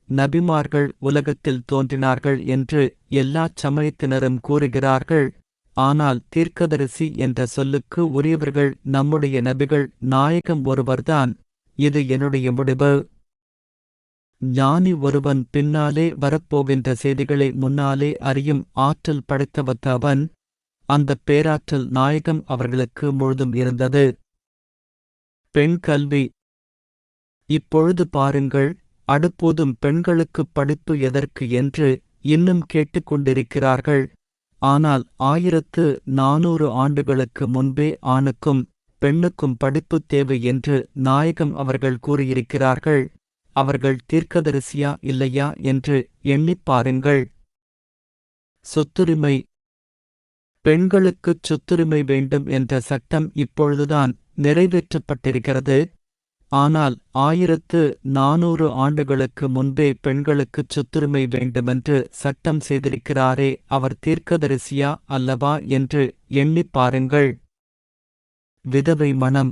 நபிமார்கள் உலகத்தில் தோன்றினார்கள் என்று எல்லாச் சமயத்தினரும் கூறுகிறார்கள். ஆனால் தீர்க்கதரிசி என்ற சொல்லுக்கு உரியவர்கள் நம்முடைய நபிகள் நாயகம் ஒருவர்தான். இது என்னுடைய முடிவு. ஞானி ஒருவன் பின்னாலே வரப்போகின்ற செய்திகளை முன்னாலே அறியும் ஆற்றல் படைத்தவன் அவன். அந்தப் பேராற்றல் நாயகம் அவர்களுக்கு முழுதும் இருந்தது. பெண் கல்வி. இப்பொழுது பாருங்கள், அடுப்போதும் பெண்களுக்குப் படிப்பு எதற்கு என்று இன்னும் கேட்டுக்கொண்டிருக்கிறார்கள். ஆனால் 1400 ஆண்டுகளுக்கு முன்பே ஆணுக்கும் பெண்ணுக்கும் படிப்பு தேவை என்று நாயகம் அவர்கள் கூறியிருக்கிறார்கள். அவர்கள் தீர்க்கதரிசியா இல்லையா என்று எண்ணிப் பாருங்கள். சொத்துரிமை. பெண்களுக்குச் சொத்துரிமை வேண்டும் என்ற சட்டம் இப்பொழுதுதான் நிறைவேற்றப்பட்டிருக்கிறது. ஆனால் 1400 ஆண்டுகளுக்கு முன்பே பெண்களுக்குச் சொத்துரிமை வேண்டுமென்று சட்டம் செய்திருக்கிறாரே, அவர் தீர்க்கதரிசியா அல்லவா என்று எண்ணிப் பாருங்கள். விதவை மணம்.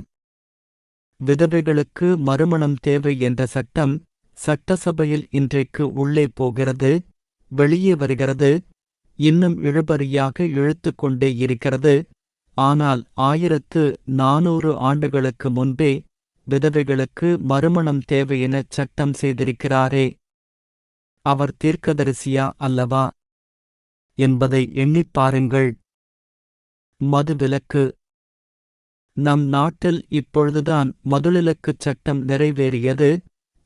விதவைகளுக்கு மறுமணம் தேவை என்ற சட்டம் சட்டசபையில் இன்றைக்கு உள்ளே போகிறது, வெளியே வருகிறது, இன்னும் இழுபறியாக இழுத்து கொண்டே இருக்கிறது. ஆனால் 1400 ஆண்டுகளுக்கு முன்பே விதவைகளுக்கு மறுமணம் தேவையென சட்டம் செய்திருக்கிறாரே, அவர் தீர்க்கதரிசியா அல்லவா என்பதை எண்ணிப் பாருங்கள். மதுவிலக்கு. நம் நாட்டில் இப்பொழுதுதான் மதுவிலக்குச் சட்டம் நிறைவேறியது.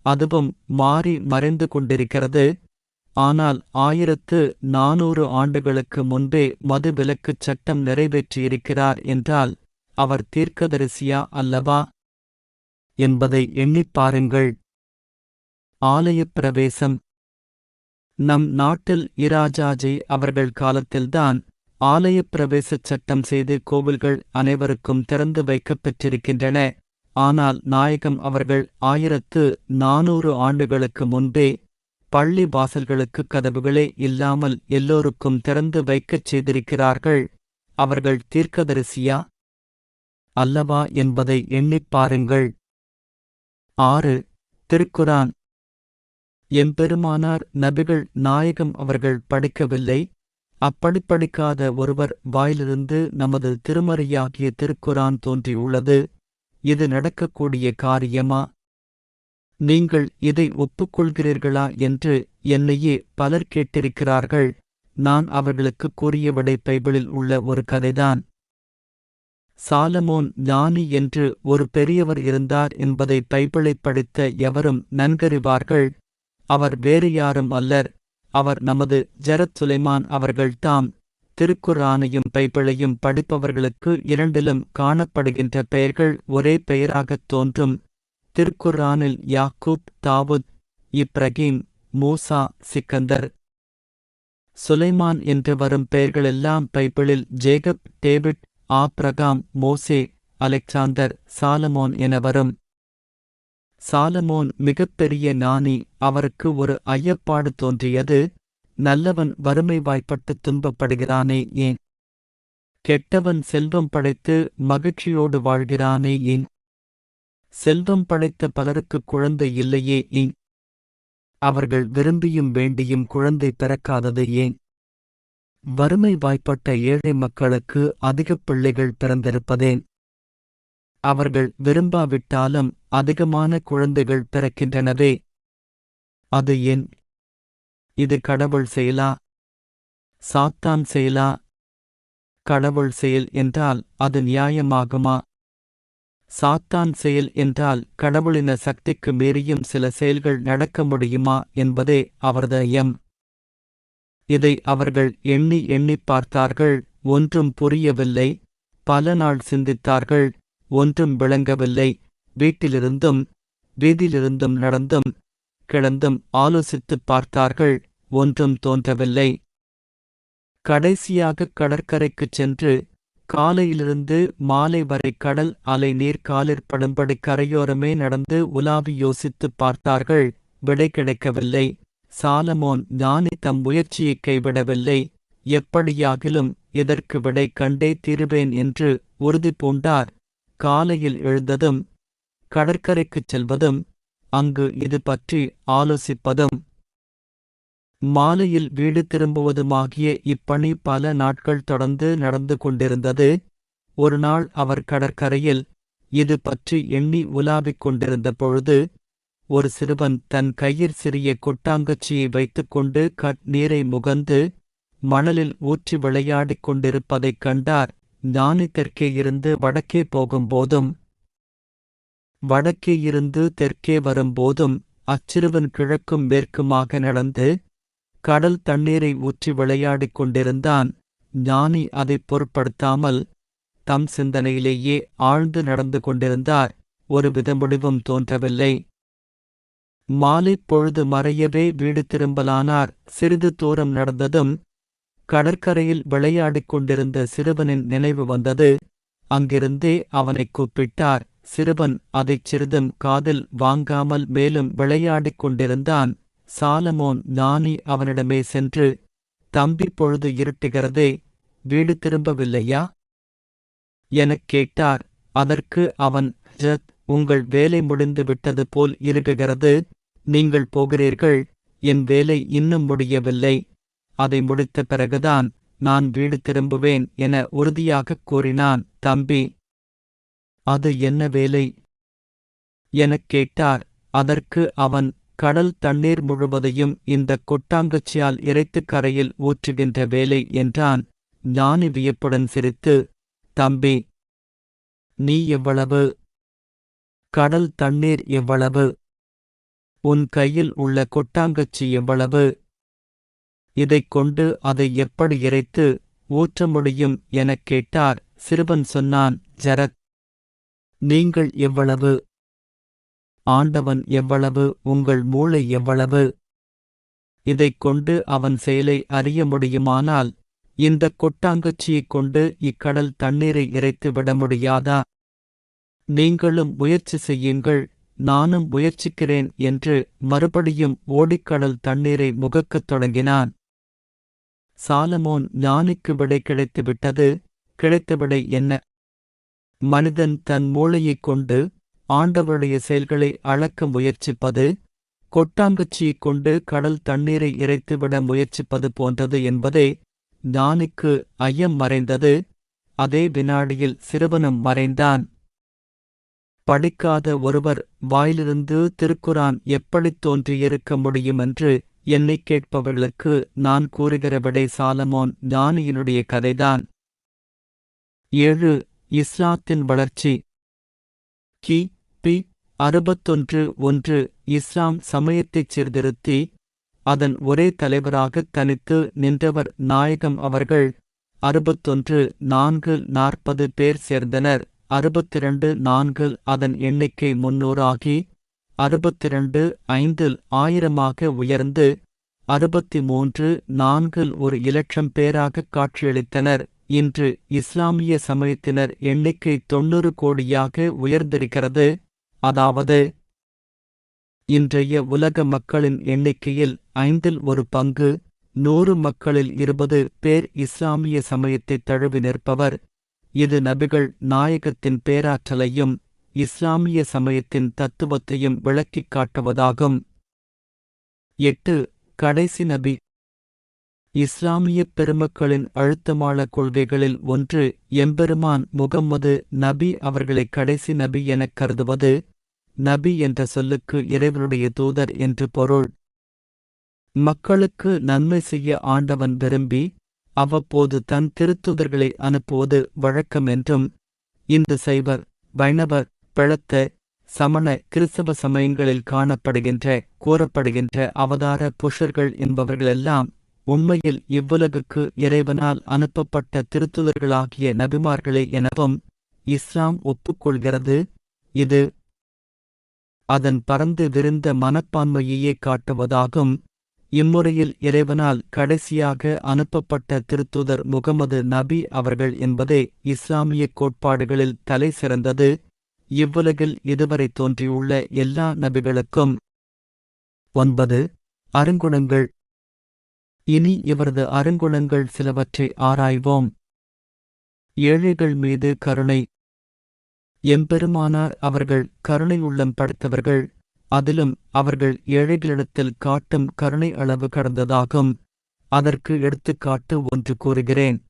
அதுவும் மாறி மறைந்து கொண்டிருக்கிறது. ஆனால் 1400 ஆண்டுகளுக்கு முன்பே மதுவிலக்குச் சட்டம் நிறைவேற்றியிருக்கிறார் என்றால் அவர் தீர்க்கதரிசியா அல்லவா என்பதை எண்ணிப் பாருங்கள். ஆலயப் பிரவேசம். நம் நாட்டில் இராஜாஜி அவர்கள் காலத்தில்தான் ஆலயப் பிரவேசச் சட்டம் செய்து கோவில்கள் அனைவருக்கும் திறந்து வைக்கப் பெற்றிருக்கின்றன. ஆனால் நாயகம் அவர்கள் 1400 ஆண்டுகளுக்கு முன்பே பள்ளி வாசல்களுக்கு கதவுகளே இல்லாமல் எல்லோருக்கும் திறந்து வைக்கச் செய்திருக்கிறார்கள். அவர்கள் தீர்க்கதரிசியா அல்லவா என்பதை எண்ணிப் பாருங்கள். 6. திருக்குரான். எம்பெருமானார் நபிகள் நாயகம் அவர்கள் படிக்கவில்லை. அப்படி படிக்காத ஒருவர் வாயிலிருந்து நமது திருமறையாகிய திருக்குரான் தோன்றியுள்ளது. இது நடக்கக்கூடிய காரியமா? நீங்கள் இதை ஒப்புக்கொள்கிறீர்களா என்று என்னையே பலர் கேட்டிருக்கிறார்கள். நான் அவர்களுக்கு கூறிய விடை பைபிளில் உள்ள ஒரு கதைதான். சாலமோன் ஞானி என்று ஒரு பெரியவர் இருந்தார் என்பதை பைபிளைப் படித்த எவரும் நன்கறிவார்கள். அவர் வேறு யாரும் அல்லர், அவர் நமது ஜரத் சுலைமான் அவர்கள்தாம். திருக்குரானையும் பைபிளையும் படிப்பவர்களுக்கு இரண்டிலும் காணப்படுகின்ற பெயர்கள் ஒரே பெயராகத் தோன்றும். திருக்குரானில் யாக்கூப், தாவூத், இப்ரகீம், மூசா, சிக்கந்தர், சுலைமான் என்று வரும் பெயர்களெல்லாம் பைபிளில் ஜேகப், டேவிட், ஆப்ரகாம், மோசே, அலெக்சாந்தர், சாலமோன் என வரும். சாலமோன் மிகப்பெரிய ஞானி. அவருக்கு ஒரு ஐயப்பாடு தோன்றியது. நல்லவன் வறுமை வாய்ப்பட்டு துன்பப்படுகிறானே ஏன்? கெட்டவன் செல்வம் படைத்து மகிழ்ச்சியோடு வாழ்கிறானே ஏன்? செல்வம் படைத்த பலருக்கு குழந்தை இல்லையே ஏன்? அவர்கள் விரும்பியும் வேண்டியும் குழந்தை பிறக்காதது ஏன்? வறுமை வாய்ப்பட்ட ஏழை மக்களுக்கு அதிகப் பிள்ளைகள் பிறந்திருப்பதேன்? அவர்கள் விரும்பாவிட்டாலும் அதிகமான குழந்தைகள் பிறக்கின்றனவே, அது ஏன்? இது கடவுள் செயலா, சாத்தான் செயலா? கடவுள் செயல் என்றால் அது நியாயமாகுமா? சாத்தான் செயல் என்றால் கடவுளின சக்திக்கு மீறியும் சில செயல்கள் நடக்க முடியுமா என்பதே அவரது ஐயம். இதை அவர்கள் எண்ணி எண்ணிப் பார்த்தார்கள். ஒன்றும் புரியவில்லை. பல நாள் சிந்தித்தார்கள். ஒன்றும் விளங்கவில்லை. வீட்டிலிருந்தும் வீதியிலிருந்தும் நடந்தும் கிடந்தும் ஆலோசித்துப் பார்த்தார்கள். ஒன்றும் தோன்றவில்லை. கடைசியாக கடற்கரைக்குச் சென்று காலையிலிருந்து மாலை வரை கடல் அலை நீர் காலிற்படும்படி கரையோரமே நடந்து உலாவி யோசித்துப் பார்த்தார்கள். விடை கிடைக்கவில்லை. சாலமோன் ஞானி தம் முயற்சியைக் கைவிடவில்லை. எப்படியாகிலும் இதற்கு விடை கண்டே தீருவேன் என்று உறுதி பூண்டார். காலையில் எழுந்ததும் கடற்கரைக்குச் செல்வதும் அங்கு இது பற்றி ஆலோசிப்பதும் மாலையில் வீடு திரும்புவதுமாகிய இப்பணி பல நாட்கள் தொடர்ந்து நடந்து கொண்டிருந்தது. ஒரு நாள் அவர் கடற்கரையில் இது பற்றி எண்ணி உலாவிக் கொண்டிருந்த பொழுது ஒரு சிறுவன் தன் கையிற் சிறிய கொட்டாங்கச்சியை வைத்துக்கொண்டு நீரை முகந்து மணலில் ஊற்றி விளையாடிக் கொண்டிருப்பதைக் கண்டார். ஞானி தெற்கே இருந்து வடக்கே போகும்போதும் வடக்கே இருந்து தெற்கே வரும்போதும் அச்சிறுவன் கிழக்கும் மேற்குமாக நடந்து கடல் தண்ணீரை ஊற்றி விளையாடிக் கொண்டிருந்தான். ஞானி அதைப் பொருட்படுத்தாமல் தம் சிந்தனையிலேயே ஆழ்ந்து நடந்து கொண்டிருந்தார். ஒருவித முடிவும் தோன்றவில்லை. மாலைப் பொழுது மறையவே வீடு திரும்பலானார். சிறிது தூரம் நடந்ததும் கடற்கரையில் விளையாடிக் கொண்டிருந்த சிறுவனின் நினைவு வந்தது. அங்கிருந்தே அவனைக் கூப்பிட்டார். சிறுவன் அதைச் சிறிதும் காதில் வாங்காமல் மேலும் விளையாடிக் கொண்டிருந்தான். சாலமோன் ஞானி அவனிடமே சென்று, தம்பி, பொழுது இருட்டுகிறதே, வீடு திரும்பவில்லையா எனக் கேட்டார். அதற்கு அவன், ஜத், உங்கள் வேலை முடிந்து விட்டது போல் இருக்குகிறது. நீங்கள் போகிறீர்கள். என் வேலை இன்னும் முடியவில்லை. அதை முடித்த பிறகுதான் நான் வீடு திரும்புவேன் என உறுதியாகக் கூறினான். தம்பி, அது என்ன வேலை எனக் கேட்டார். அதற்கு அவன், கடல் தண்ணீர் முழுவதையும் இந்த கொட்டாங்கச்சியால் இறைத்துக் கரையில் ஊற்றுகின்ற வேலை என்றான். ஞானி வியப்புடன் சிரித்து, தம்பி, நீ எவ்வளவு? கடல் தண்ணீர் எவ்வளவு? உன் கையில் உள்ள கொட்டாங்கச்சி எவ்வளவு? இதைக் கொண்டு அதை எப்படி இறைத்து ஊற்ற முடியும் எனக் கேட்டார். சிறுவன் சொன்னான், ஜரத், நீங்கள் எவ்வளவு? ஆண்டவன் எவ்வளவு? உங்கள் மூளை எவ்வளவு? இதைக் கொண்டு அவன் செயலை அறிய முடியுமானால் இந்தக் கொட்டாங்கச்சியைக் கொண்டு இக்கடல் தண்ணீரை இறைத்து விட முடியாதா? நீங்களும் முயற்சி செய்யுங்கள், நானும் முயற்சிக்கிறேன் என்று மறுபடியும் ஓடிக்கடல் தண்ணீரை முகக்கத் தொடங்கினான். சாலமோன் ஞானிக்கு விடை கிடைத்துவிட்டது. கிடைத்த விடை என்ன? மனிதன் தன் மூளையைக் கொண்டு ஆண்டவருடைய செயல்களை அளக்க முயற்சிப்பது, கொட்டாங்கச்சியைக் கொண்டு கடல் தண்ணீரை இறைத்துவிட முயற்சிப்பது போன்றது என்பதே. ஞானிக்கு ஐயம் மறைந்தது. அதே வினாடியில் சிறுவனும் மறைந்தான். படிக்காத ஒருவர் வாயிலிருந்து திருக்குரான் எப்படித் தோன்றியிருக்க முடியுமென்று என்னைக் கேட்பவர்களுக்கு நான் கூறுகிற விடை சாலமோன் ஞானியினுடைய கதைதான். 7. இஸ்லாத்தின் வளர்ச்சி. கி. பி. 61 இஸ்லாம் சமயத்தைச் சீர்திருத்தி அதன் ஒரே தலைவராகத் தனித்து நின்றவர் நாயகம் அவர்கள். 61-4 பேர் சேர்ந்தனர். 62-4 அதன் எண்ணிக்கை 300 ஆகி 62-5 1000 உயர்ந்து 63-4 1,00,000 பேராகக் காட்சியளித்தனர். இன்று இஸ்லாமிய சமயத்தினர் எண்ணிக்கை 90 கோடியாக உயர்ந்திருக்கிறது. அதாவது இன்றைய உலக மக்களின் எண்ணிக்கையில் 1/5 பங்கு, 100 மக்களில் 20 பேர் இஸ்லாமிய சமயத்தை தழுவி நிற்பவர். இது நபிகள் நாயகத்தின் பேராற்றலையும் இஸ்லாமிய சமயத்தின் தத்துவத்தையும் விளக்கிக் காட்டுவதாகும். 8. கடைசி நபி. இஸ்லாமியப் பெருமக்களின் அழுத்தமாள கொள்கைகளில் ஒன்று எம்பெருமான் முகம்மது நபி அவர்களை கடைசி நபி எனக் கருதுவது. நபி என்ற சொல்லுக்கு இறைவனுடைய தூதர் என்று பொருள். மக்களுக்கு நன்மை செய்ய ஆண்டவன் விரும்பி அவ்வப்போது தன் திருத்தூதர்களை அனுப்புவது வழக்கம் என்றும், இந்து சைவர், வைணவர், பிளத்த, சமண, கிறிஸ்தவ சமயங்களில் கூறப்படுகின்ற அவதார புருஷர்கள் என்பவர்களெல்லாம் உண்மையில் இவ்வுலகுக்கு இறைவனால் அனுப்பப்பட்ட திருத்துதர்களாகிய நபிமார்களே எனவும் இஸ்லாம் ஒப்புக்கொள்கிறது. இது அதன் பரந்து விரிந்த மனப்பான்மையையே காட்டுவதாகும். இம்முறையில் இறைவனால் கடைசியாக அனுப்பப்பட்ட திருத்துதர் முகமது நபி அவர்கள் என்பதே இஸ்லாமிய கோட்பாடுகளில் தலை சிறந்தது. இவ்வுலகில் இதுவரை தோன்றியுள்ள எல்லா நபிகளுக்கும் 9 அருங்குணங்கள். இனி இவரது அருங்குணங்கள் சிலவற்றை ஆராய்வோம். ஏழைகள் மீது கருணை. எம்பெருமானார் அவர்கள் கருணை உள்ளம் படைத்தவர்கள். அதிலும் அவர்கள் ஏழைகளிடத்தில் காட்டும் கருணை அளவு கடந்ததாகும். அதற்கு எடுத்துக்காட்டு ஒன்று கூறுகிறேன்.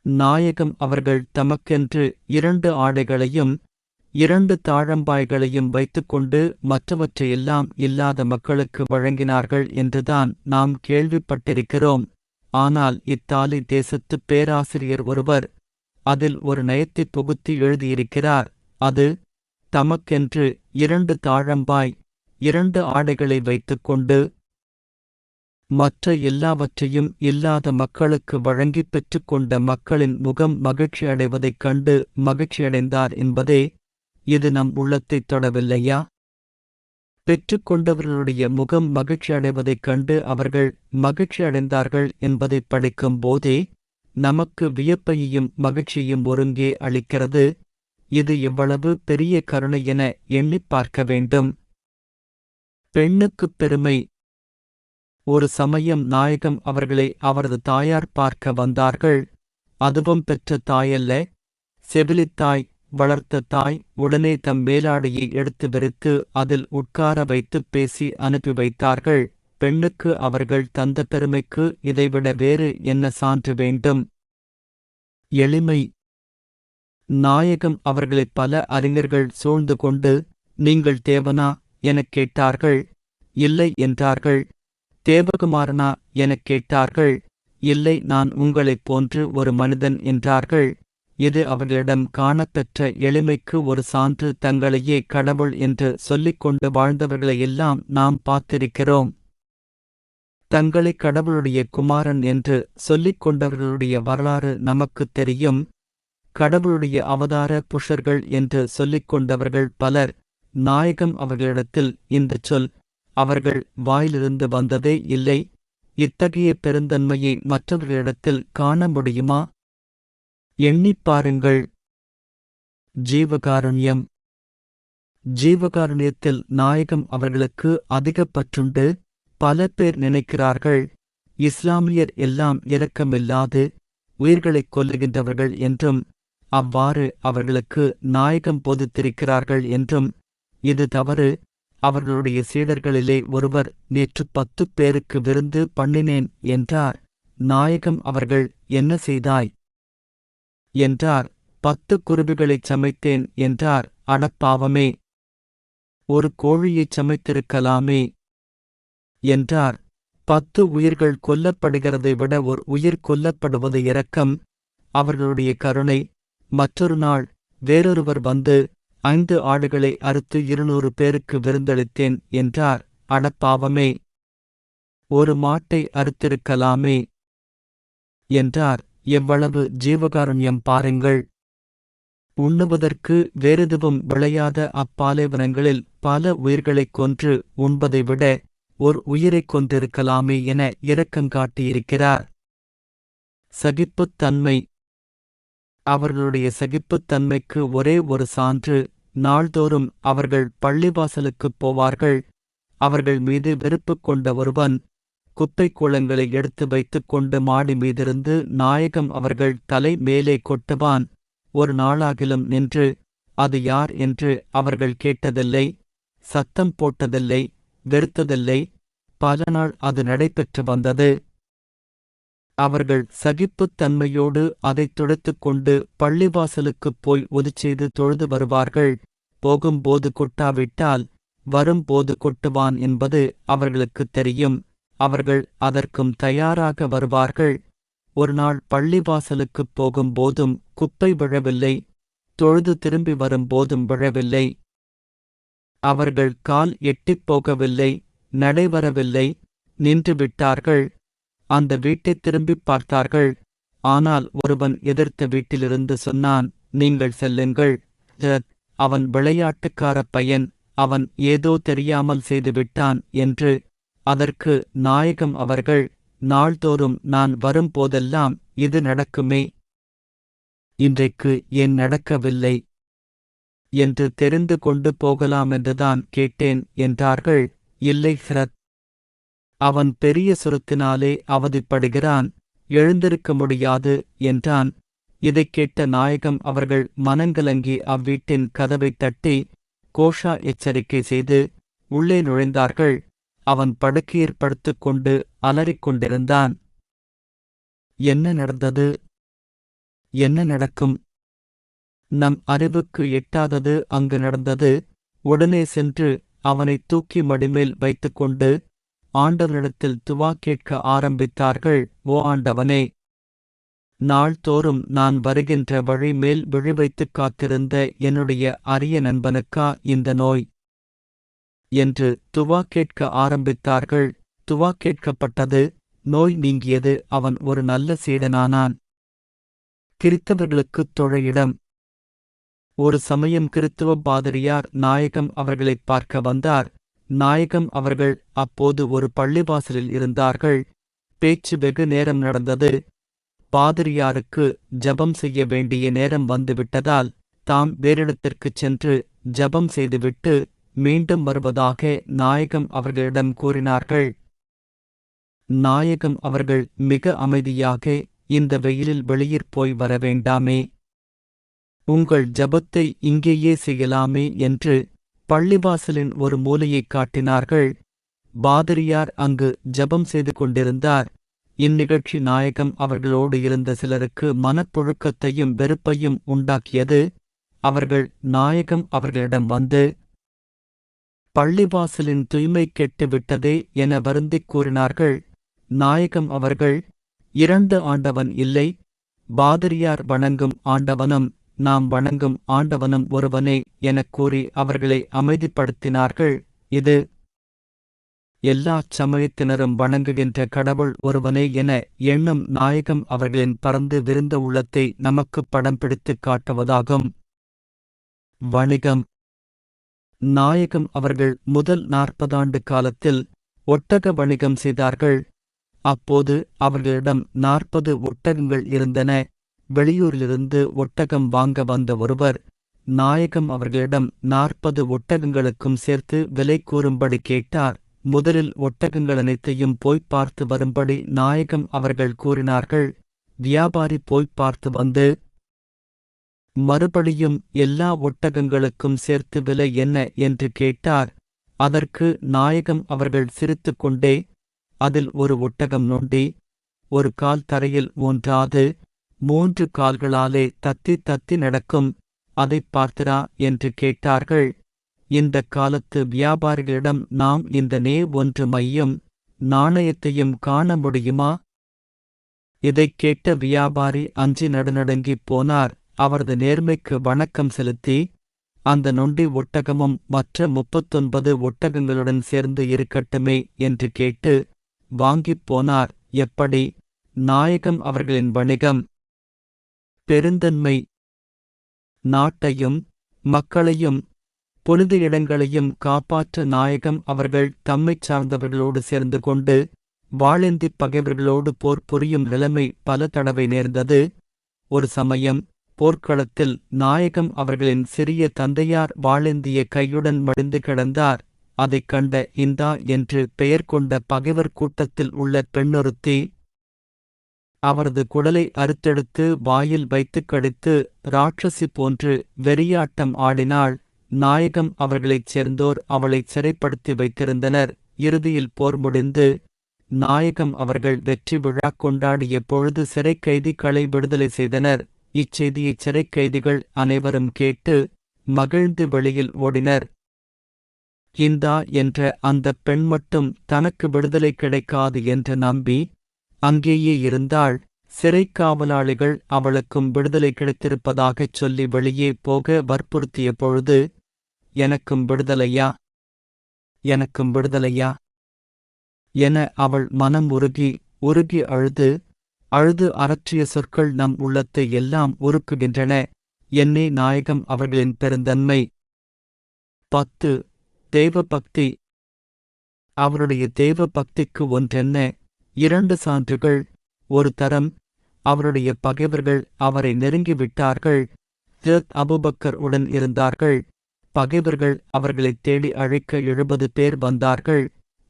நாயகம் அவர்கள் தமக்கென்று 2 ஆடைகளையும் 2 தாழம்பாய்களையும் வைத்துக்கொண்டு மற்றவற்றையெல்லாம் இல்லாத மக்களுக்கு வழங்கினார்கள் என்றுதான் நாம் கேள்விப்பட்டிருக்கிறோம். ஆனால் இத்தாலி தேசத்துப் பேராசிரியர் ஒருவர் அதில் ஒரு நயத்தைப் புகுத்தி எழுதியிருக்கிறார். அது தமக்கென்று 2 தாழம்பாய் 2 ஆடைகளை வைத்துக்கொண்டு மற்ற எல்லாவற்றையும் இல்லாத மக்களுக்கு வழங்கிப் பெற்றுக்கொண்ட மக்களின் முகம் மகிழ்ச்சியடைவதைக் கண்டு மகிழ்ச்சியடைந்தார் என்பதே. இது நம் உள்ளத்தைத் தொடவில்லையா? பெற்றுக்கொண்டவர்களுடைய முகம் மகிழ்ச்சியடைவதைக் கண்டு அவர்கள் மகிழ்ச்சியடைந்தார்கள் என்பதைப் படிக்கும் போதே நமக்கு வியப்பையும் மகிழ்ச்சியும் ஒருங்கே அளிக்கிறது. இது எவ்வளவு பெரிய கருணை என எண்ணிப் பார்க்க வேண்டும். பெண்ணுக்குப் பெருமை. ஒரு சமயம் நாயகம் அவர்களை அவரது தாயார் பார்க்க வந்தார்கள். அதுவும் பெற்ற தாயல்ல, செவிலித்தாய், வளர்த்த தாய். உடனே தம் மேலாடையை எடுத்து விரித்து அதில் உட்கார வைத்துப் பேசி அனுப்பி வைத்தார்கள். பெண்ணுக்கு அவர்கள் தந்த பெருமைக்கு இதைவிட வேறு என்ன சான்று வேண்டும்? எளிமை. நாயகம் அவர்களைப் பல அறிஞர்கள் சூழ்ந்து கொண்டு, நீங்கள் தேவனா எனக் கேட்டார்கள். இல்லை என்றார்கள். தேவகுமாரனா எனக் கேட்டார்கள். இல்லை, நான் உங்களைப் போன்று ஒரு மனிதன் என்றார்கள். இது அவர்களிடம் காணப்பெற்ற எளிமைக்கு ஒரு சான்று. தங்களையே கடவுள் என்று சொல்லிக்கொண்டு வாழ்ந்தவர்களையெல்லாம் நாம் பார்த்திருக்கிறோம். தங்களை கடவுளுடைய குமாரன் என்று சொல்லிக் கொண்டவர்களுடைய வரலாறு நமக்குத் தெரியும். கடவுளுடைய அவதார புருஷர்கள் என்று சொல்லிக் கொண்டவர்கள் பலர். நாயகம் அவர்களிடத்தில் இந்தச் சொல் அவர்கள் வாயிலிருந்து வந்ததே இல்லை. இத்தகைய பெருந்தன்மையை மற்றவர்களிடத்தில் காண முடியுமா? எண்ணிப் பாருங்கள். ஜீவகாருண்யம். ஜீவகாருண்யத்தில் நாயகம் அவர்களுக்கு அதிக பற்றுண்டு. பல பேர் நினைக்கிறார்கள், இஸ்லாமியர் எல்லாம் இரக்கமில்லாது உயிர்களைக் கொல்லுகின்றவர்கள் என்றும், அவ்வாறு அவர்களுக்கு நாயகம் போதித்திருக்கிறார்கள் என்றும். இது தவறு. அவர்களுடைய சீடர்களிலே ஒருவர் நேற்று 10 பேருக்கு விருந்து பண்ணினேன் என்றார். நாயகம் அவர்கள், என்ன செய்தாய் என்றார். 10 குருவிகளைச் சமைத்தேன் என்றார். அடப்பாவமே, ஒரு கோழியைச் சமைத்திருக்கலாமே என்றார். 10 உயிர்கள் கொல்லப்படுகிறதை விட ஒரு உயிர் கொல்லப்படுவது இரக்கம். அவர்களுடைய கருணை. மற்றொரு நாள் வேறொருவர் வந்து 5 ஆடுகளை அறுத்து 200 பேருக்கு விருந்தளித்தேன் என்றார். அடப்பாவமே, ஒரு மாட்டை அறுத்திருக்கலாமே என்றார். எவ்வளவு ஜீவகாருண்யம் பாருங்கள். உண்ணுவதற்கு வேறெதுவும் விளையாத அப்பாலைவனங்களில் பல உயிர்களைக் கொன்று உண்பதை விட ஒரு உயிரைக் கொன்றிருக்கலாமே என இரக்கங்காட்டியிருக்கிறார். சகிப்புத்தன்மை. அவர்களுடைய சகிப்புத்தன்மைக்கு ஒரே ஒரு சான்று. நாள்தோறும் அவர்கள் பள்ளிவாசலுக்குப் போவார்கள். அவர்கள் மீது வெறுப்பு கொண்ட ஒருவன் குப்பைக் கூளங்களை எடுத்து வைத்துக் கொண்டு மாடி மீதிருந்து நாயகம் அவர்கள் தலை மேலே கொட்டுவான். ஒரு நாளாகிலும் நின்று அது யார் என்று அவர்கள் கேட்டதில்லை, சத்தம் போட்டதில்லை, வெறுத்ததில்லை. பல நாள் அது நடைபெற்று வந்தது. அவர்கள் சகிப்புத்தன்மையோடு அதைத் துடைத்துக் கொண்டு பள்ளிவாசலுக்குப் போய் ஒதுச்செய்து தொழுது வருவார்கள். போகும்போது கொட்டாவிட்டால் வரும்போது கொட்டுவான் என்பது அவர்களுக்குத் தெரியும். அவர்கள் அதற்கும் தயாராக வருவார்கள். ஒருநாள் பள்ளிவாசலுக்குப் போகும்போதும் குப்பை விழவில்லை, தொழுது திரும்பி வரும்போதும் விழவில்லை. அவர்கள் கால் எட்டிப் போகவில்லை, நடைவரவில்லை, நின்று விட்டார்கள். அந்த வீட்டைத் திரும்பிப் பார்த்தார்கள். ஆனால் ஒருவன் எதிர்த்த வீட்டிலிருந்து சொன்னான், நீங்கள் செல்லுங்கள், அவன் விளையாட்டுக்கார பையன், அவன் ஏதோ தெரியாமல் செய்துவிட்டான் என்று. அதற்கு நாயகம் அவர்கள், நாள்தோறும் நான் வரும்போதெல்லாம் இது நடக்குமே, இன்றைக்கு ஏன் நடக்கவில்லை என்று தெரிந்து கொண்டு போகலாமென்றுதான் கேட்டேன் என்றார்கள். இல்லை ஹ்ரத், அவன் பெரிய சுரத்தினாலே அவதிப்படுகிறான், எழுந்திருக்க முடியாது என்றான். இதைக் கேட்ட நாயகம் அவர்கள் மனங்கலங்கி அவ்வீட்டின் கதவைத் தட்டி கோஷா எச்சரிக்கை செய்து உள்ளே நுழைந்தார்கள். அவன் படுக்கையிற் படுத்துக் கொண்டு அலறிக் கொண்டிருந்தான். என்ன நடந்தது? என்ன நடக்கும்? நம் அறிவுக்கு எட்டாதது அங்கு நடந்தது. உடனே சென்று அவனைத் தூக்கி மடிமேல் வைத்துக்கொண்டு ஆண்டவரிடத்தில் துவா கேட்க ஆரம்பித்தார்கள். ஓ ஆண்டவனே, நாள்தோறும் நான் வருகின்ற வழி மேல் விழிவைத்துக் காத்திருந்த என்னுடைய அரிய நண்பனுக்கா இந்த நோய் என்று துவா கேட்க ஆரம்பித்தார்கள். துவா கேட்கப்பட்டது. நோய் நீங்கியது. அவன் ஒரு நல்ல சீடனானான். கிறித்தவர்களுக்குத் தொழையிடம். ஒரு சமயம் கிறித்துவ பாதிரியார் நாயகம் அவர்களைப் பார்க்க வந்தார். நாயகம் அவர்கள் அப்போது ஒரு பள்ளிவாசலில் இருந்தார்கள். பேச்சு வெகு நேரம் நடந்தது. பாதிரியாருக்கு ஜெபம் செய்ய வேண்டிய நேரம் வந்துவிட்டதால் தாம் வேறிடத்திற்குச் சென்று ஜெபம் செய்துவிட்டு மீண்டும் வருவதாக நாயகம் அவர்களிடம் கூறினார்கள். நாயகம் அவர்கள் மிக அமைதியாக, இந்த வெயிலில் வெளியிற் போய் வர வேண்டாமே, உங்கள் ஜெபத்தை இங்கேயே செய்யலாமே என்று பள்ளிவாசலின் ஒரு மூலையைக் காட்டினார்கள். பாதிரியார் அங்கு ஜெபம் செய்து கொண்டிருந்தார். இந்நிகழ்ச்சி நாயகம் அவர்களோடு இருந்த சிலருக்கு மனப்புழுக்கத்தையும் வெறுப்பையும் உண்டாக்கியது. அவர்கள் நாயகம் அவர்களிடம் வந்து, பள்ளிவாசலின் தூய்மை கெட்டுவிட்டதே என வருந்திக் கூறினார்கள். நாயகம் அவர்கள், இரண்டு ஆண்டவன் இல்லை, பாதிரியார் வணங்கும் ஆண்டவனும் நாம் வணங்கும் ஆண்டவனும் ஒருவனே எனக் கூறி அவர்களை அமைதிப்படுத்தினார்கள். இது எல்லாச் சமயத்தினரும் வணங்குகின்ற கடவுள் ஒருவனே என எண்ணும் நாயகம் அவர்களின் பரந்து விரிந்த உள்ளத்தை நமக்குப் படம் பிடித்துக் காட்டுவதாகும். வணிகம். நாயகம் அவர்கள் முதல் 40 ஆண்டு காலத்தில் ஒட்டக வணிகம் செய்தார்கள். அப்போது அவர்களிடம் 40 ஒட்டகங்கள் இருந்தன. வெளியூரிலிருந்து ஒட்டகம் வாங்க வந்த ஒருவர் நாயகம் அவர்களிடம் 40 ஒட்டகங்களுக்கும் சேர்த்து விலை கூறும்படி கேட்டார். முதலில் ஒட்டகங்கள் அனைத்தையும் போய்ப் பார்த்து வரும்படி நாயகம் அவர்கள் கூறினார்கள். வியாபாரி போய்ப் பார்த்து வந்து, மறுபடியும் எல்லா ஒட்டகங்களுக்கும் சேர்த்து விலை என்ன என்று கேட்டார். அதற்கு நாயகம் அவர்கள் சிரித்துக்கொண்டே, அதில் ஒரு ஒட்டகம் நொண்டி, ஒரு கால் தரையில் ஊன்றாது, 3 கால்களாலே தத்தி தத்தி நடக்கும், அதைப் பார்த்தரா என்று கேட்டார்கள். இந்த காலத்து வியாபாரிகளிடம் நாம் இந்த ஒன்று மையும் நாணயத்தையும் காண முடியுமா? இதைக் கேட்ட வியாபாரி அஞ்சி நடுநடுங்கிப் போனார். அவரது நேர்மைக்கு வணக்கம் செலுத்தி, அந்த நொண்டி ஒட்டகமும் மற்ற 39 ஒட்டகங்களுடன் சேர்ந்து இருக்கட்டுமே என்று கேட்டு வாங்கிப் போனார். எப்படி? நாயகம் அவர்களின் வணிகம். பெருந்தன்மை. நாட்டையும் மக்களையும் புனித இடங்களையும் காப்பாற்ற நாயகம் அவர்கள் தம்மைச் சார்ந்தவர்களோடு சேர்ந்து கொண்டு வாளேந்திப் பகைவர்களோடு போர் புரியும் நிலைமை பல தடவை நேர்ந்தது. ஒரு சமயம் போர்க்களத்தில் நாயகம் அவர்களின் சிறிய தந்தையார் வாளேந்திய கையுடன் மடிந்து கிடந்தார். அதைக் கண்ட இந்தா என்று பெயர் கொண்ட பகைவர் கூட்டத்தில் உள்ள பெண்ணொருத்தி அவரது குடலை அறுத்தெடுத்து வாயில் வைத்துக் கடித்து ராட்சசி போன்று வெறியாட்டம் ஆடினாள். நாயகம் அவர்களைச் சேர்ந்தோர் அவளைச் சிறைப்படுத்தி வைத்திருந்தனர். இறுதியில் போர் முடிந்து நாயகம் அவர்கள் வெற்றி விழா கொண்டாடிய பொழுது சிறைக் கைதிகளை விடுதலை செய்தனர். இச்செய்தியை சிறைக் கைதிகள் அனைவரும் கேட்டு மகிழ்ந்து வெளியில் ஓடினர். இந்தா என்ற அந்த பெண் மட்டும் தனக்கு விடுதலை கிடைக்காது என்று நம்பி அங்கேயே இருந்தாள். சிறைக்காவலாளிகள் அவளுக்கும் விடுதலை கிடைத்திருப்பதாகச் சொல்லி வெளியே போக வற்புறுத்திய பொழுது, எனக்கும் விடுதலையா, எனக்கும் விடுதலையா என அவள் மனம் உருகி அழுது அரற்றிய சொற்கள் நம் உள்ளத்தை எல்லாம் உருக்குகின்றன. என்னே நாயகம் அவர்களின் பெருந்தன்மை. 10. தெய்வபக்தி. அவருடைய தெய்வ பக்திக்கு ஒன்றென்ன? 2 சான்றுகள். ஒரு தரம் அவருடைய பகைவர்கள் அவரை நெருங்கிவிட்டார்கள். ஹஜ்ரத் அபூபக்கர் உடன் இருந்தார்கள். பகைவர்கள் அவர்களைத் தேடி அழைக்க 70 பேர் வந்தார்கள்.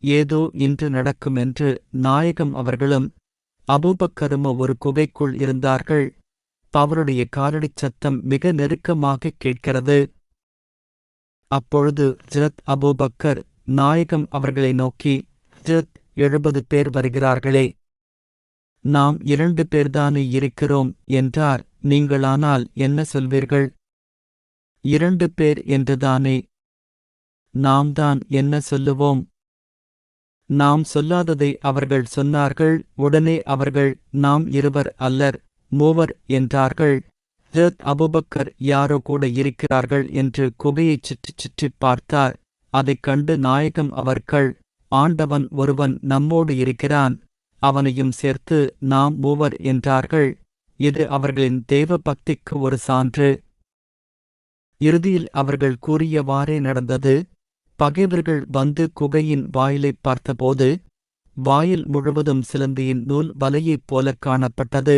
ஏதோ இன்று நடக்குமென்று நாயகம் அவர்களும் அபூபக்கரும் ஒரு குகைக்குள் இருந்தார்கள். அவருடைய காலடிச் சத்தம் மிக நெருக்கமாகக் கேட்கிறது. அப்பொழுது ஹஜ்ரத் அபூபக்கர் நாயகம் அவர்களை நோக்கி, ஹஜ்ரத், 70 பேர் வருகிறார்களே, நாம் 2 பேர்தானே இருக்கிறோம் என்றார். நீங்களானால் என்ன சொல்வீர்கள்? 2 பேர் என்றுதானே? நாம் தான் என்ன சொல்லுவோம்? நாம் சொல்லாததை அவர்கள் சொன்னார்கள். உடனே அவர்கள், நாம் இருவர் அல்லர், மூவர் என்றார்கள். அபூபக்கர் யாரோ கூட இருக்கிறார்கள் என்று குகையைச் சுற்றிச் சுற்றிப் பார்த்தார். அதைக் கண்டு நாயகம் அவர்கள், ஆண்டவன் ஒருவன் நம்மோடு இருக்கிறான், அவனையும் சேர்த்து நாம் மூவர் என்றார்கள். இது அவர்களின் தெய்வ பக்திக்கு ஒரு சான்று. இறுதியில் அவர்கள் கூறியவாறே நடந்தது. பகைவர்கள் வந்து குகையின் வாயிலைப் பார்த்தபோது, வாயில் முழுவதும் சிலந்தியின் நூல் வலையைப் போலக் காணப்பட்டது.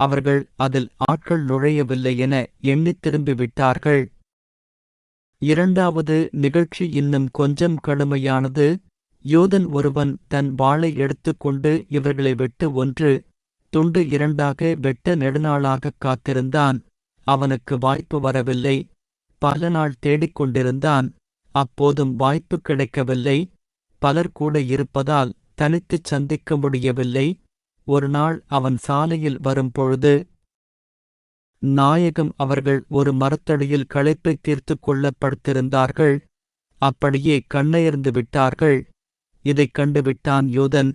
அவர்கள் அதில் ஆட்கள் நுழையவில்லை என எண்ணித் திரும்பிவிட்டார்கள். இரண்டாவது நிகழ்ச்சி இன்னும் கொஞ்சம் கடுமையானது. யூதன் ஒருவன் தன் வாளை எடுத்துக்கொண்டு இவர்களை வெட்டு ஒன்று துண்டு இரண்டாக வெட்ட நெடுநாளாகக் காத்திருந்தான். அவனுக்கு வாய்ப்பு வரவில்லை. பல நாள் தேடிக்கொண்டிருந்தான். அப்போதும் வாய்ப்பு கிடைக்கவில்லை. பலர் கூட இருப்பதால் தனித்துச் சந்திக்க முடியவில்லை. ஒரு நாள் அவன் சாலையில் வரும்பொழுது, நாயகம் அவர்கள் ஒரு மரத்தடியில் களைப்பைத் தீர்த்துக் கொள்ளப் படுத்திருந்தார்கள். அப்படியே கண்ணயர்ந்து விட்டார்கள். இதைக் கண்டு விட்டான் யூதன்.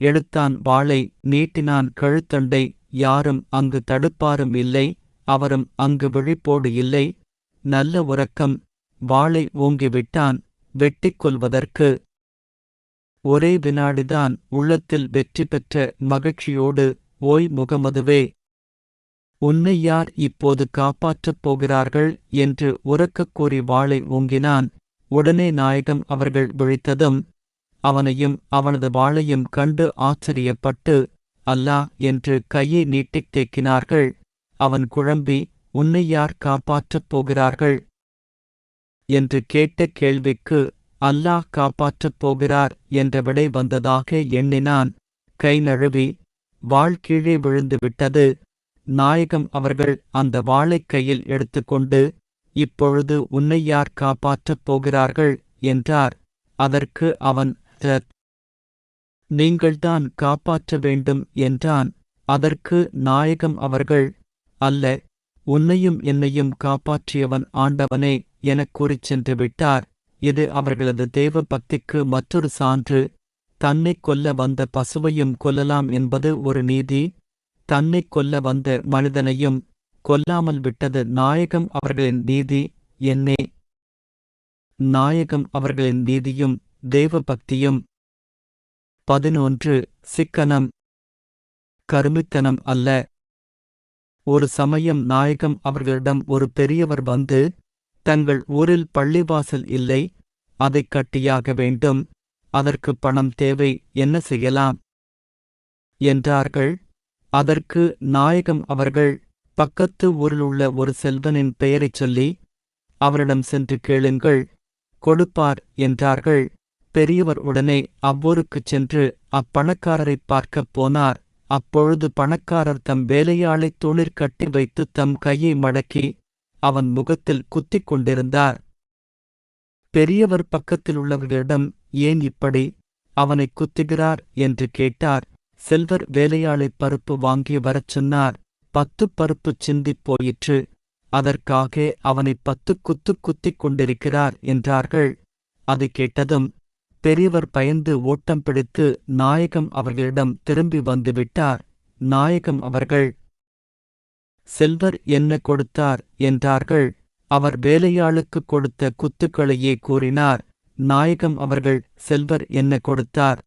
எடுத்தான் வாளை, நீட்டினான் கழுத்தண்டை. யாரும் அங்கு தடுப்பாரும் இல்லை. அவரும் அங்கு விழிப்போடு இல்லை. நல்ல உறக்கம். வாளை ஓங்கிவிட்டான், வெட்டிக் கொள்வதற்கு. ஒரே வினாடிதான் உள்ளத்தில் வெற்றி பெற்ற மகிழ்ச்சியோடு, ஓய் முகமதுவே, உன்னை யார் இப்போது காப்பாற்றப் போகிறார்கள் என்று உரக்கக் கூறி வாளை ஓங்கினான். உடனே நாயகம் அவர்கள் விழித்ததும் அவனையும் அவனது வாளையும் கண்டு ஆச்சரியப்பட்டு, அல்லாஹ் என்று கையை நீட்டித் தேக்கினார்கள். அவன் குழம்பி, உன்னை யார் காப்பாற்றப் போகிறார்கள் என்று கேட்ட கேள்விக்கு, அல்லாஹ் காப்பாற்றப் போகிறார் என்ற விடை வந்ததாக எண்ணினான். கை நழுவி வாள் கீழே விழுந்து விட்டது. நாயகம் அவர்கள் அந்த வாளைக் கையில் எடுத்துக்கொண்டு, இப்பொழுது உன்னை யார் காப்பாற்றப் போகிறார்கள் என்றார். அதற்கு அவன், நீங்கள்தான் காப்பாற்ற வேண்டும் என்றான். அதற்கு நாயகம் அவர்கள், அல்ல, உன்னையும் என்னையும் காப்பாற்றியவன் ஆண்டவனே எனக் கூறிச் சென்று விட்டார். இது அவர்களது தெய்வ பக்திக்கு மற்றொரு சான்று. தன்னைக் கொல்ல வந்த பசுவையும் கொல்லலாம் என்பது ஒரு நீதி. தன்னைக் கொல்ல வந்த மனிதனையும் கொல்லாமல் விட்டது நாயகம் அவர்களின் நீதி. என்னே, நாயகம் அவர்களின் நீதியும் தெய்வ பக்தியும். 11. சிக்கனம், கருமித்தனம் அல்ல. ஒரு சமயம் நாயகம் அவர்களிடம் ஒரு பெரியவர் வந்து, தங்கள் ஊரில் பள்ளிவாசல் இல்லை, அதைக் கட்டியாக வேண்டும், அதற்கு பணம் தேவை, என்ன செய்யலாம் என்றார்கள். அதற்கு நாயகம் அவர்கள், பக்கத்து ஊரிலுள்ள ஒரு செல்வனின் பெயரைச் சொல்லி அவரிடம் சென்று கேளுங்கள், கொடுப்பார் என்றார்கள். பெரியவர் உடனே அவ்வூருக்குச் சென்று அப்பணக்காரரைப் பார்க்கப் போனார். அப்பொழுது பணக்காரர் தம் வேலையாளைத் தூணிற் கட்டி வைத்து தம் கையை மடக்கி அவன் முகத்தில் குத்திக் கொண்டிருந்தார். பெரியவர் பக்கத்திலுள்ளவர்களிடம், ஏன் இப்படி அவனைக் குத்துகிறார் என்று கேட்டார். செல்வர் வேலையாளைப் பருப்பு வாங்கி வரச் சொன்னார். 10 பருப்பு சிந்திப் போயிற்று, அதற்காக அவனை 10 குத்து குத்திக் கொண்டிருக்கிறார் என்றார்கள். அது கேட்டதும் பெரியவர் பயந்து ஓட்டம் பிடித்து நாயகம் அவர்களிடம் திரும்பி வந்துவிட்டார். நாயகம் அவர்கள், செல்வர் என்ன கொடுத்தார் என்றார்கள். அவர் வேலையாளுக்குக் கொடுத்த குத்துக்களையே கூறினார். நாயகம் அவர்கள், செல்வர் என்ன கொடுத்தார்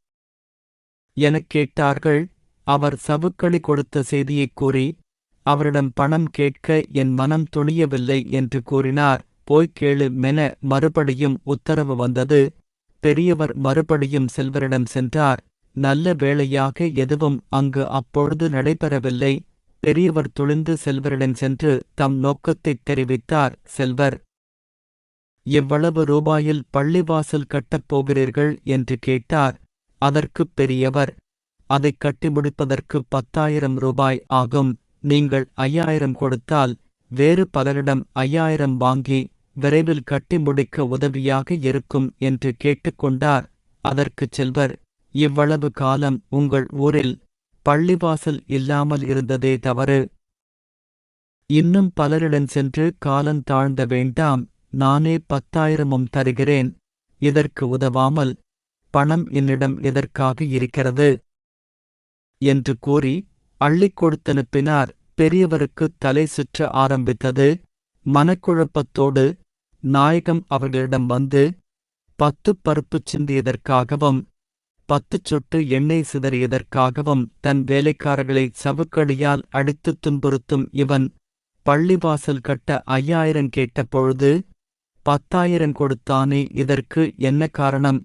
எனக் கேட்டார்கள். அவர் சவுக்களி கொடுத்த செய்தியைக் கூறி, அவரிடம் பணம் கேட்க என் மனம் துணியவில்லை என்று கூறினார். போய்க் கேளு மென மறுபடியும் உத்தரவு வந்தது. பெரியவர் மறுபடியும் செல்வரிடம் சென்றார். நல்ல வேளையாக எதுவும் அங்கு அப்பொழுது நடைபெறவில்லை. பெரியவர் துணிந்து செல்வரிடம் சென்று தம் நோக்கத்தைத் தெரிவித்தார். செல்வர், எவ்வளவு ரூபாயில் பள்ளிவாசல் கட்டப் போகிறீர்கள் என்று கேட்டார். அதற்குப் பெரியவர், அதைக் கட்டி முடிப்பதற்கு 10,000 ரூபாய் ஆகும். நீங்கள் 5,000 கொடுத்தால் வேறு பலரிடம் 5,000 வாங்கி விரைவில் கட்டி முடிக்க உதவியாக இருக்கும் என்று கேட்டுக்கொண்டார். அதற்குச் செல்வர், இவ்வளவு காலம் உங்கள் ஊரில் பள்ளிவாசல் இல்லாமல் இருந்ததே தவறு. இன்னும் பலரிடம் சென்று காலந் தாழ்ந்த வேண்டாம், நானே 10,000 தருகிறேன். இதற்கு உதவாமல் பணம் என்னிடம் எதற்காக இருக்கிறது என்று கூறி அள்ளிக் கொடுத்தனுப்பினார். பெரியவருக்கு தலை சுற்ற ஆரம்பித்தது. மனக்குழப்பத்தோடு நாயகம் அவர்களிடம் வந்து 10 பருப்பு சிந்தியதற்காகவும் 10 சொட்டு எண்ணெய் சிதறியதற்காகவும் தன் வேலைக்காரர்களை சவுக்கடியால் அடித்துத் துன்புறுத்தும் இவன் பள்ளிவாசல் கட்ட 5000 கேட்டபொழுது 10,000 கொடுத்தானே, இதற்கு என்ன காரணம்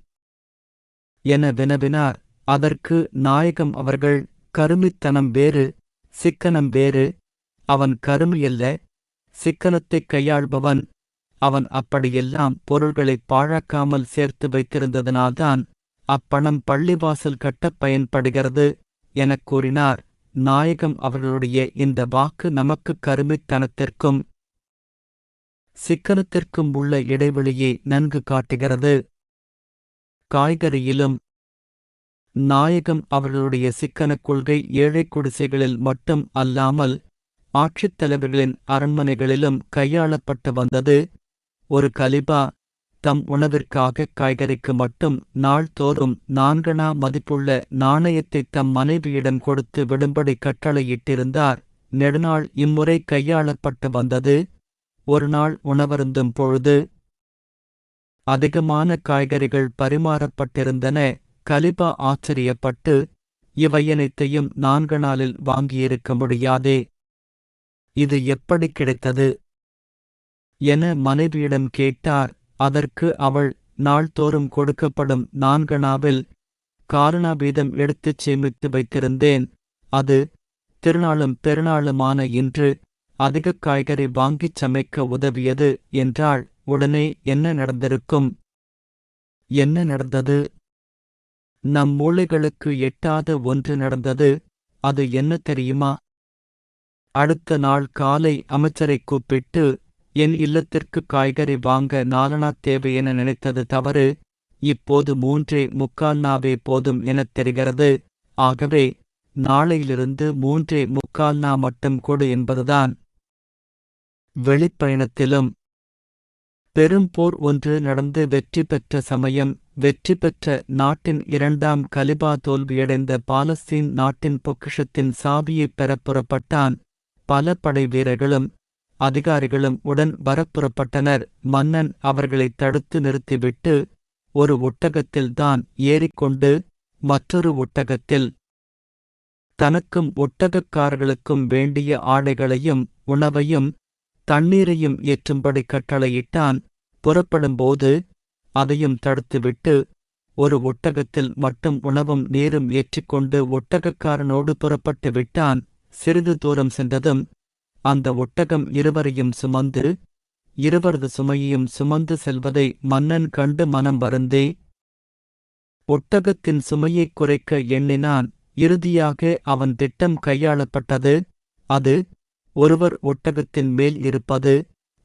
என வினவினார். அதற்கு நாயகம் அவர்கள், கருமித்தனம் வேறு, சிக்கனம் வேறு. அவன் கருமியல்ல, சிக்கனத்தைக் கையாள்பவன். அவன் அப்படியெல்லாம் பொருள்களைப் பாழாக்காமல் சேர்த்து வைத்திருந்ததனால்தான் அப்பணம் பள்ளிவாசல் கட்டப் பயன்படுகிறது எனக் கூறினார். நாயகம் அவர்களுடைய இந்த வாக்கு நமக்கு கருமித்தனத்திற்கும் சிக்கனத்திற்கும் உள்ள இடைவெளியை நன்கு காட்டுகிறது. காய்கறியிலும் நாயகம் அவர்களுடைய சிக்கனக் கொள்கை ஏழை குடிசைகளில் மட்டும் அல்லாமல் ஆட்சித் தலைவர்களின் அரண்மனைகளிலும் கையாளப்பட்டு வந்தது. ஒரு கலிபா தம் உணவிற்காக காய்கறிக்கு மட்டும் நாள்தோறும் 4 மதிப்புள்ள நாணயத்தைத் தம் மனைவியிடம் கொடுத்து விடும்படி கட்டளையிட்டிருந்தார். நெடுநாள் இம்முறை கையாளப்பட்டு வந்தது. ஒரு நாள் உணவருந்தும் பொழுது அதிகமான காய்கறிகள் பரிமாறப்பட்டிருந்தன. கலிபா ஆச்சரியப்பட்டு, இவையனைத்தையும் 4 நாளில் வாங்கியிருக்க முடியாதே, இது எப்படி கிடைத்தது என மனைவியிடம் கேட்டார். அதற்கு அவள், நாள்தோறும் கொடுக்கப்படும் 4 காரணா வீதம் எடுத்துச் சேமித்து வைத்திருந்தேன். அது திருநாளும் பெருநாளுமான இன்று அதிக காய்கறி வாங்கிச் சமைக்க உதவியது என்றாள். உடனே என்ன நடந்திருக்கும்? என்ன நடந்தது? நம் மூளைகளுக்கு எட்டாத ஒன்று நடந்தது. அது என்ன தெரியுமா? அடுத்த நாள் காலை அமைச்சரைக் கூப்பிட்டு, என் இல்லத்திற்கு காய்கறி வாங்க 4 தேவை என நினைத்தது தவறு. இப்போது 3.25 போதும் எனத் தெரிகிறது. ஆகவே நாளையிலிருந்து 3.25 மட்டும் கொடு என்பதுதான். வெளிப்பயணத்திலும் பெரும் போர் ஒன்று நடந்து வெற்றி பெற்ற சமயம், வெற்றி பெற்ற நாட்டின் 2ஆம் கலிபா தோல்வியடைந்த பாலஸ்தீன் நாட்டின் பொக்கிஷத்தின் சாவியைப் பெறப் புறப்பட்டான். பல படை வீரர்களும் அதிகாரிகளும் உடன் வரப்புறப்பட்டனர். மன்னன் அவர்களைத் தடுத்து நிறுத்திவிட்டு ஒரு ஒட்டகத்தில்தான் ஏறிக்கொண்டு மற்றொரு ஒட்டகத்தில் தனக்கும் ஒட்டகக்காரர்களுக்கும் வேண்டிய ஆடைகளையும் உணவையும் தண்ணீரையும் ஏற்றும்படி கட்டளையிட்டான். புறப்படும்போது அதையும் தடுத்துவிட்டு ஒரு ஒட்டகத்தில் மட்டும் உணவும் நீரும் ஏற்றிக்கொண்டு ஒட்டகக்காரனோடு புறப்பட்டு விட்டான். சிறிது தூரம் சென்றதும் அந்த ஒட்டகம் இருவரையும் சுமந்து, இருவரது சுமையையும் சுமந்து செல்வதை மன்னன் கண்டு மனம் வருந்தே ஒட்டகத்தின் சுமையைக் குறைக்க எண்ணினான். இறுதியாக அவன் திட்டம் கையாளப்பட்டது. அது, ஒருவர் ஒட்டகத்தின் மேல் இருப்பது,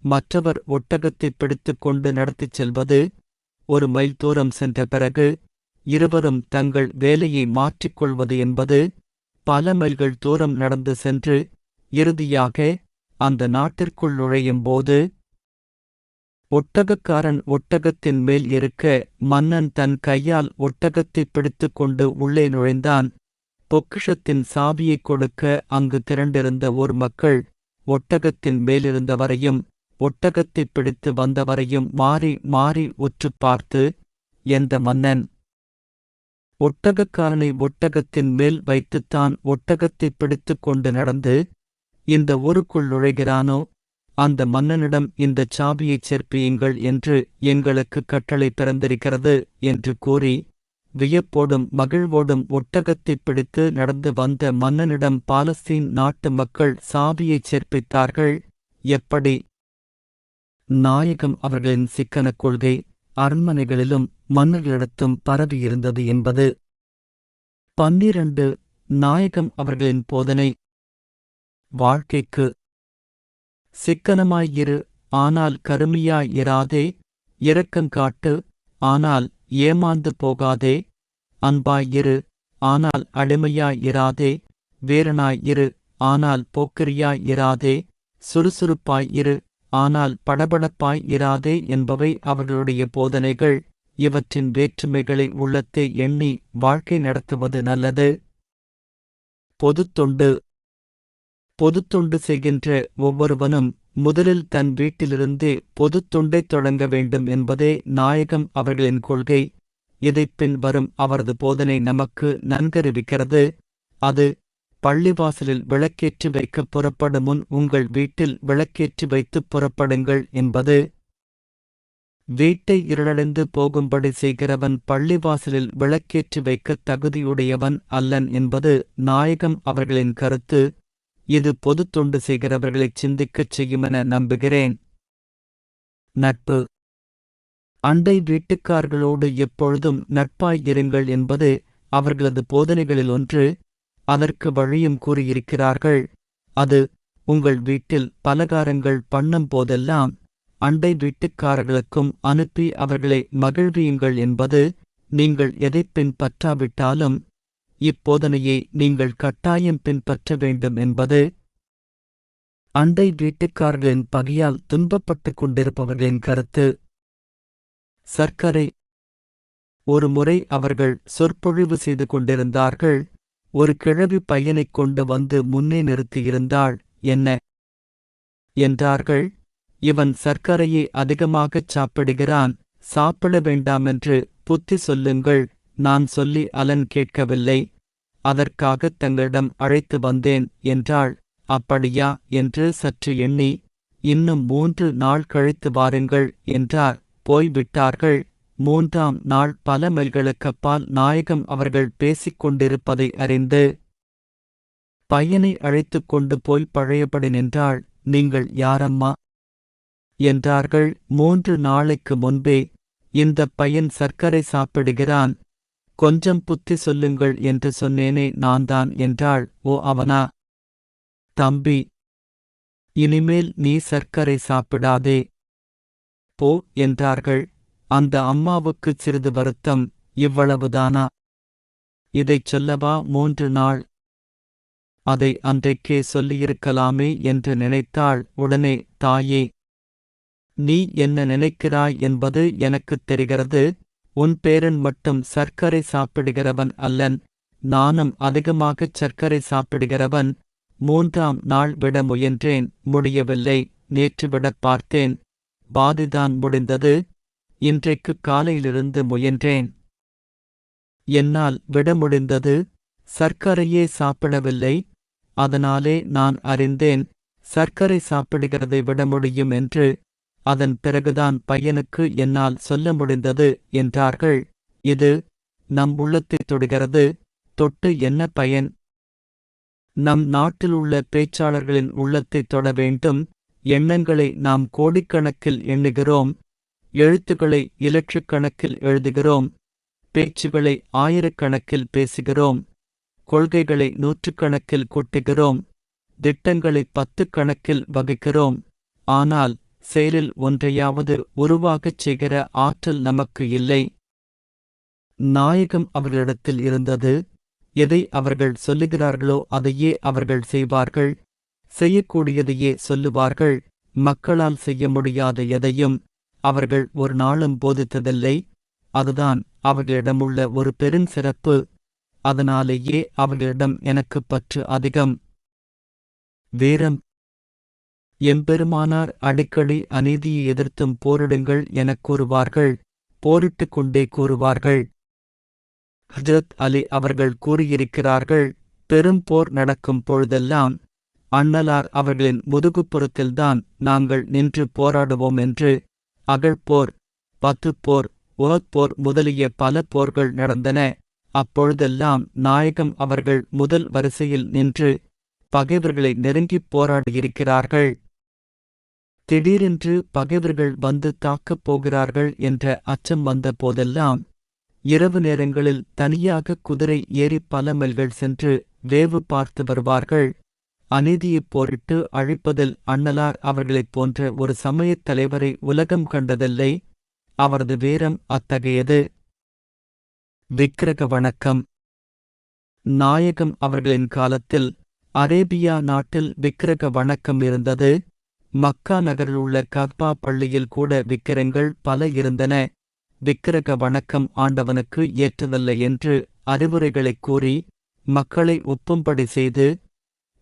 மற்றவர் ஒட்டகத்தைப் பிடித்துக் கொண்டு நடத்திச் செல்வது. 1 மைல் தூரம் சென்ற பிறகு இருவரும் தங்கள் வேலையை மாற்றிக்கொள்வது என்பது. பல மைல்கள் தூரம் நடந்து சென்று இறுதியாக அந்த நாட்டிற்குள் நுழையும்போது ஒட்டகக்காரன் ஒட்டகத்தின் மேல் இருக்க மன்னன் தன் கையால் ஒட்டகத்தைப் பிடித்துக் கொண்டு உள்ளே நுழைந்தான். பொக்கிஷத்தின் சாவியைக் கொடுக்க அங்கு திரண்டிருந்த ஊர் மக்கள் ஒட்டகத்தின் மேலிருந்தவரையும் ஒட்டகத்தைப் பிடித்து வந்தவரையும் மாறி மாறி உற்றுப் பார்த்து, எந்த மன்னன் ஒட்டகக்காரனை ஒட்டகத்தின் மேல் வைத்துத்தான் ஒட்டகத்தைப் பிடித்துக் கொண்டு நடந்து இந்த ஊருக்குள் நுழைகிறானோ, அந்த மன்னனிடம் இந்தச் சாவியைச் சேர்ப்பியுங்கள் என்று எங்களுக்கு கட்டளை பிறந்திருக்கிறது என்று கூறி வியப்போடும் மகிழ்வோடும் ஒட்டகத்தைப் பிடித்து நடந்து வந்த மன்னனிடம் பாலஸ்தீன் நாட்டு மக்கள் சாவியைச் சேர்ப்பித்தார்கள். எப்படி? நாயகம் அவர்களின் சிக்கனக் கொள்கை அரண்மனைகளிலும் மன்னர்களிடத்தும் பரவியிருந்தது என்பது. 12 நாயகம் அவர்களின் போதனை. வாழ்க்கைக்கு சிக்கனமாயிரு, ஆனால் கருமியாயிராதே. இரக்கங்காட்டு, ஆனால் ஏமாந்து போகாதே. அன்பாயிரு, ஆனால் அடிமையாயிராதே. வீரனாயிரு, ஆனால் போக்கிரியாயிராதே. சுறுசுறுப்பாயிரு, ஆனால் படபடப்பாயிராதே என்பவை அவர்களுடைய போதனைகள். இவற்றின் வேற்றுமைகளை உள்ளத்தே எண்ணி வாழ்க்கை நடத்துவது நல்லது. பொதுத்தொண்டு. பொதுத்தொண்டு செய்கின்ற ஒவ்வொருவனும் முதலில் தன் வீட்டிலிருந்தே பொதுத்தொண்டைத் தொடங்க வேண்டும் என்பதே நாயகம் அவர்களின் கொள்கை. இதைப் பின் வரும் அவரது போதனை நமக்கு நன்கறிவிக்கிறது. அது, பள்ளிவாசலில் விளக்கேற்றி வைக்கப் புறப்படும் முன் உங்கள் வீட்டில் விளக்கேற்றி வைத்துப் புறப்படுங்கள் என்பது. வீட்டை இருளடைந்து போகும்படி செய்கிறவன் பள்ளிவாசலில் விளக்கேற்றி வைக்கத் தகுதியுடையவன் அல்லன் என்பது நாயகம் அவர்களின் கருத்து. இது பொதுத்தொண்டு செய்கிறவர்களைச் சிந்திக்கச் செய்யுமென நம்புகிறேன். நட்பு. அண்டை வீட்டுக்கார்களோடு எப்பொழுதும் நட்பாய் இருங்கள் என்பது அவர்களது போதனைகளில் ஒன்று. அதற்கு வழியும் கூறியிருக்கிறார்கள். அது, உங்கள் வீட்டில் பலகாரங்கள் பண்ணும் போதெல்லாம் அண்டை வீட்டுக்காரர்களுக்கும் அனுப்பி அவர்களை மகிழ்வியுங்கள் என்பது. நீங்கள் எதைப் பின்பற்றாவிட்டாலும் இப்போதனையை நீங்கள் கட்டாயம் பின்பற்ற வேண்டும் என்பது. அண்டை வீட்டுக்காரர்களின் பகையால் துன்பப்பட்டுக் கொண்டிருப்பவர்களின் கருத்து. சர்க்கரை. ஒரு முறை அவர்கள் சொற்பொழிவு செய்து கொண்டிருந்தார்கள். ஒரு கிழவி பையனைக் கொண்டு வந்து முன்னே நிறுத்தியிருந்தாள். என்ன என்றார்கள். இவன் சர்க்கரையை அதிகமாகச் சாப்பிடுகிறான், சாப்பிட வேண்டாமென்று புத்தி சொல்லுங்கள். நான் சொல்லி அலன் கேட்கவில்லை, அதற்காகத் தங்களிடம் அழைத்து வந்தேன் என்றாள். அப்படியா என்று சற்று எண்ணி, இன்னும் 3 நாள் கழித்து வாருங்கள் என்றார். போய்விட்டார்கள். 3ஆம் நாள் பல மைல்களுக்கப்பால் நாயகம் அவர்கள் பேசிக் கொண்டிருப்பதை அறிந்து பையனை அழைத்துக் கொண்டு போய் பழையபடி நின்றாள். நீங்கள் யாரம்மா என்றார்கள். 3 நாளைக்கு முன்பே இந்தப் பையன் சர்க்கரை சாப்பிடுகிறான், கொஞ்சம் புத்தி சொல்லுங்கள் என்று சொன்னேனே நான்தான் என்றாள். ஓ, அவனா? தம்பி, இனிமேல் நீ சர்க்கரை சாப்பிடாதே போ என்றார்கள். அந்த அம்மாவுக்குச் சிறிது வருத்தம். இவ்வளவுதானா? இதைச் சொல்லவா 3 நாள்? அதை அன்றைக்கே சொல்லியிருக்கலாமே என்று நினைத்தாள். உடனே, தாயே, நீ என்ன நினைக்கிறாய் என்பது எனக்குத் தெரிகிறது. உன் பேரன் மட்டும் சர்க்கரை சாப்பிடுகிறவன் அல்லன், நானும் அதிகமாகச் சர்க்கரை சாப்பிடுகிறவன். 3ஆம் நாள் விட முயன்றேன், முடியவில்லை. நேற்று விடப் பார்த்தேன், பாதிதான் முடிந்தது. இன்றைக்கு காலையிலிருந்து முயன்றேன், என்னால் விட முடிந்தது. சர்க்கரையே சாப்பிடவில்லை. அதனாலே நான் அறிந்தேன் சர்க்கரை சாப்பிடுகிறதை விட முடியும் என்று. அதன் பிறகுதான் பையனுக்கு என்னால் சொல்ல முடிந்தது என்றார்கள். இது நம் உள்ளத்தைத் தொடுகிறது. தொட்டு என்ன பயன்? நம் நாட்டிலுள்ள பேச்சாளர்களின் உள்ளத்தைத் தொட வேண்டும். எண்ணங்களை நாம் கோடிக்கணக்கில் எண்ணுகிறோம், எழுத்துக்களை இலட்சக்கணக்கில் எழுதுகிறோம், பேச்சுகளை ஆயிரக்கணக்கில் பேசுகிறோம், கொள்கைகளை 100கணக்கில் கொட்டுகிறோம், திட்டங்களை 10 கணக்கில் வகுக்கிறோம். ஆனால் செயலில் ஒன்றையாவது உருவாகச் செய்கிற ஆற்றல் நமக்கு இல்லை. நாயகம் அவர்களிடத்தில் இருந்தது. எதை அவர்கள் சொல்லுகிறார்களோ அதையே அவர்கள் செய்வார்கள். செய்யக்கூடியதையே சொல்லுவார்கள். மக்களால் செய்ய முடியாத எதையும் அவர்கள் ஒரு நாளும் போதித்ததில்லை. அதுதான் அவர்களிடமுள்ள ஒரு பெருஞ்சிறப்பு. அதனாலேயே அவர்களிடம் எனக்குப் பற்று அதிகம். வீரம். எம்பெருமானார் அடிக்கடி அநீதியை எதிர்த்தும் போரிடுங்கள் எனக் கூறுவார்கள். போரிட்டுக் கொண்டே கூறுவார்கள். ஹஜ்ரத் அலி அவர்கள் கூறியிருக்கிறார்கள், பெரும் போர் நடக்கும் பொழுதெல்லாம் அண்ணலார் அவர்களின் முதுகுப்புறத்தில்தான் நாங்கள் நின்று போராடுவோம் என்று. அகழ்போர், பத்துப்போர், உஹத்போர் முதலிய பல போர்கள் நடந்தன. அப்பொழுதெல்லாம் நாயகம் அவர்கள் முதல் வரிசையில் நின்று பகைவர்களை நெருங்கிப் போராடியிருக்கிறார்கள். திடீரென்று பகைவர்கள் வந்து தாக்கப் போகிறார்கள் என்ற அச்சம் வந்த போதெல்லாம் இரவு நேரங்களில் தனியாக குதிரை ஏறி பல மைல்கள் சென்று வேவு பார்த்து வருவார்கள். அநீதியைப் போரிட்டு அழிப்பதில் அண்ணலார் அவர்களைப் போன்ற ஒரு சமயத் தலைவரை உலகம் கண்டதில்லை. அவரது வீரம் அத்தகையது. விக்கிரக வணக்கம். நாயகம் அவர்களின் காலத்தில் அரேபியா நாட்டில் விக்கிரக வணக்கம் இருந்தது. மக்கா நகரிலுள்ள கஃபா பள்ளியில் கூட விக்கிரங்கள் பல இருந்தன. விக்கிரக வணக்கம் ஆண்டவனுக்கு ஏற்றதல்ல என்று அறிவுரைகளைக் கூறி மக்களை ஒப்பும்படி செய்து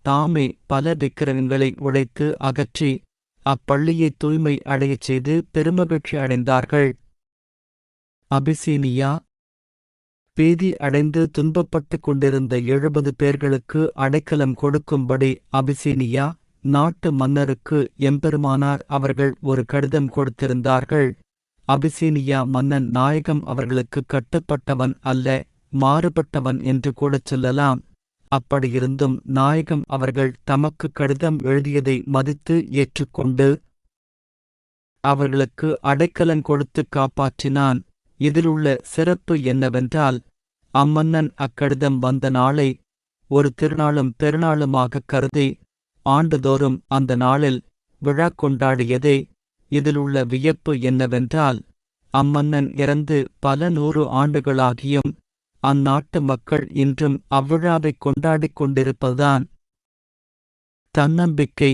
தாமே பல விக்கிரகங்களை உடைத்து அகற்றி அப்பள்ளியை தூய்மை அடையச் செய்து பெருமகிழ்ச்சி அடைந்தார்கள். அபிசீனியா. பீதி அடைந்து துன்பப்பட்டுக் கொண்டிருந்த 70 பேர்களுக்கு அடைக்கலம் கொடுக்கும்படி அபிசீனியா நாட்டு மன்னருக்கு எம்பெருமானார் அவர்கள் ஒரு கடிதம் கொடுத்திருந்தார்கள். அபிசீனியா மன்னன் நாயகம் அவர்களுக்கு கட்டுப்பட்டவன் அல்ல, மாறுபட்டவன் என்று கூடச் சொல்லலாம். அப்படியிருந்தும் நாயகம் அவர்கள் தமக்கு கடிதம் எழுதியதை மதித்து ஏற்றுக்கொண்டு அவர்களுக்கு அடைக்கலம் கொடுத்து காப்பாற்றினான். இதிலுள்ள சிறப்பு என்னவென்றால், அம்மன்னன் அக்கடிதம் வந்த நாளை ஒரு திருநாளும் பெருநாளுமாகக் கருதி ஆண்டுதோறும் அந்த நாளில் விழா கொண்டாடியதே. இதிலுள்ள வியப்பு என்னவென்றால், அம்மன்னன் இறந்து பல 100 ஆண்டுகளாகியும் அந்நாட்டு மக்கள் இன்றும் அவ்விழாவைக் கொண்டாடிக் கொண்டிருப்பதுதான். தன்னம்பிக்கை.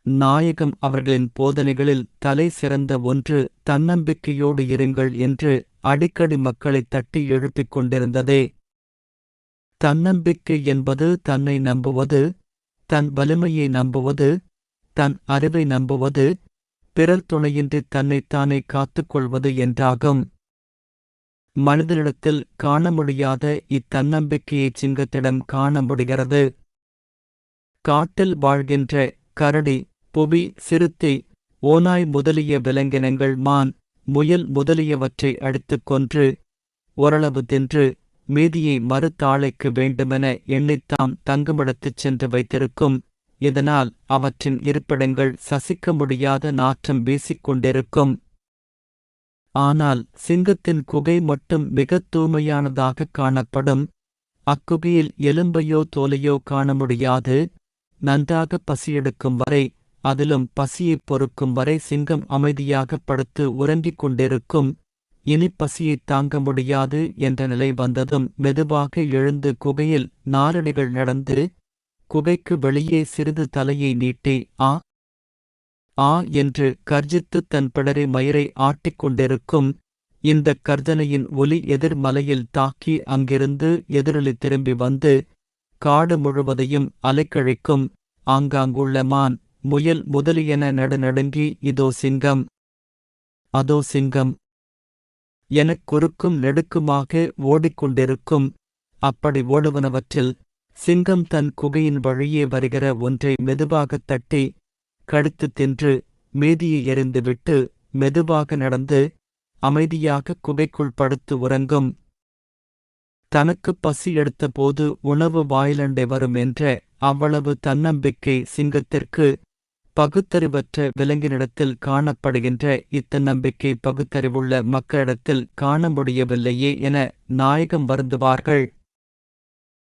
நாயகம் அவர்களின் போதனைகளில் தலை சிறந்த ஒன்று தன்னம்பிக்கையோடு இருங்கள் என்று அடிக்கடி மக்களைத் தட்டி எழுப்பிக் கொண்டிருந்ததே. தன்னம்பிக்கை என்பது தன்னை நம்புவது, தன் வலிமையை நம்புவது, தன் அறிவை நம்புவது, பிறர் துணையின்றி தன்னைத்தானே காத்துக்கொள்வது என்றாகும். மனிதனிடத்தில் காண முடியாத இத்தன்னம்பிக்கையைச் சிங்கத்திடம் காண முடிகிறது. காட்டில் வாழ்கின்ற கரடி, புவி, சிறுத்தை, ஓநாய் முதலிய விலங்கினங்கள் மான், முயல் முதலியவற்றை அடித்துக் கொன்று ஓரளவு தின்று மீதியை மறுத்தாளைக்கு வேண்டுமென எண்ணித்தாம் தங்குமிடத்துச் சென்று வைத்திருக்கும். இதனால் அவற்றின் இருப்பிடங்கள் சசிக்க முடியாத நாற்றம் வீசிக்கொண்டிருக்கும். ஆனால் சிங்கத்தின் குகை மட்டும் மிகத் தூய்மையானதாகக் காணப்படும். அக்குகையில் எலும்பையோ தோலையோ காண முடியாது. நன்றாக பசியெடுக்கும் வரை, அதிலும் பசியைப் பொறுக்கும் வரை சிங்கம் அமைதியாகப் படுத்து உறங்கிக் கொண்டிருக்கும். இனி பசியைத் தாங்க முடியாது என்ற நிலை வந்ததும் மெதுவாக எழுந்து குகையில் நாலடிகள் நடந்து குகைக்கு வெளியே சிறிது தலையை நீட்டி ஆ ஆ என்று கர்ஜித்துத் தன் பிடரி மயிரை ஆட்டிக்கொண்டிருக்கும். இந்தக் கர்ஜனையின் ஒலி எதிர்மலையில் தாக்கி அங்கிருந்து எதிரொலி திரும்பி வந்து காடு முழுவதையும் அலைக்கழிக்கும். ஆங்காங்குள்ள மான், முயல் முதலியன நடுநடுங்கி இதோ சிங்கம், அதோ சிங்கம் எனக் குறுக்கும் நெடுக்குமாக ஓடிக்கொண்டிருக்கும். அப்படி ஓடுவனவற்றில் சிங்கம் தன் குகையின் வழியே வருகிற ஒன்றை மெதுவாகத் தட்டி கடித்துத் தின்று மீதியை எறிந்துவிட்டு மெதுவாக நடந்து அமைதியாக குகைக்குள் படுத்து உறங்கும். தனக்குப் பசி எடுத்தபோது உணவு வாயிலண்டை வரும் என்ற அவ்வளவு தன்னம்பிக்கை சிங்கத்திற்கு பகுத்தறிவற்ற விலங்கினிடத்தில் காணப்படுகின்ற இத்தன்னம்பிக்கை பகுத்தறிவுள்ள மக்களிடத்தில் காண முடியவில்லையே என நாயகம் வருந்துவார்கள்.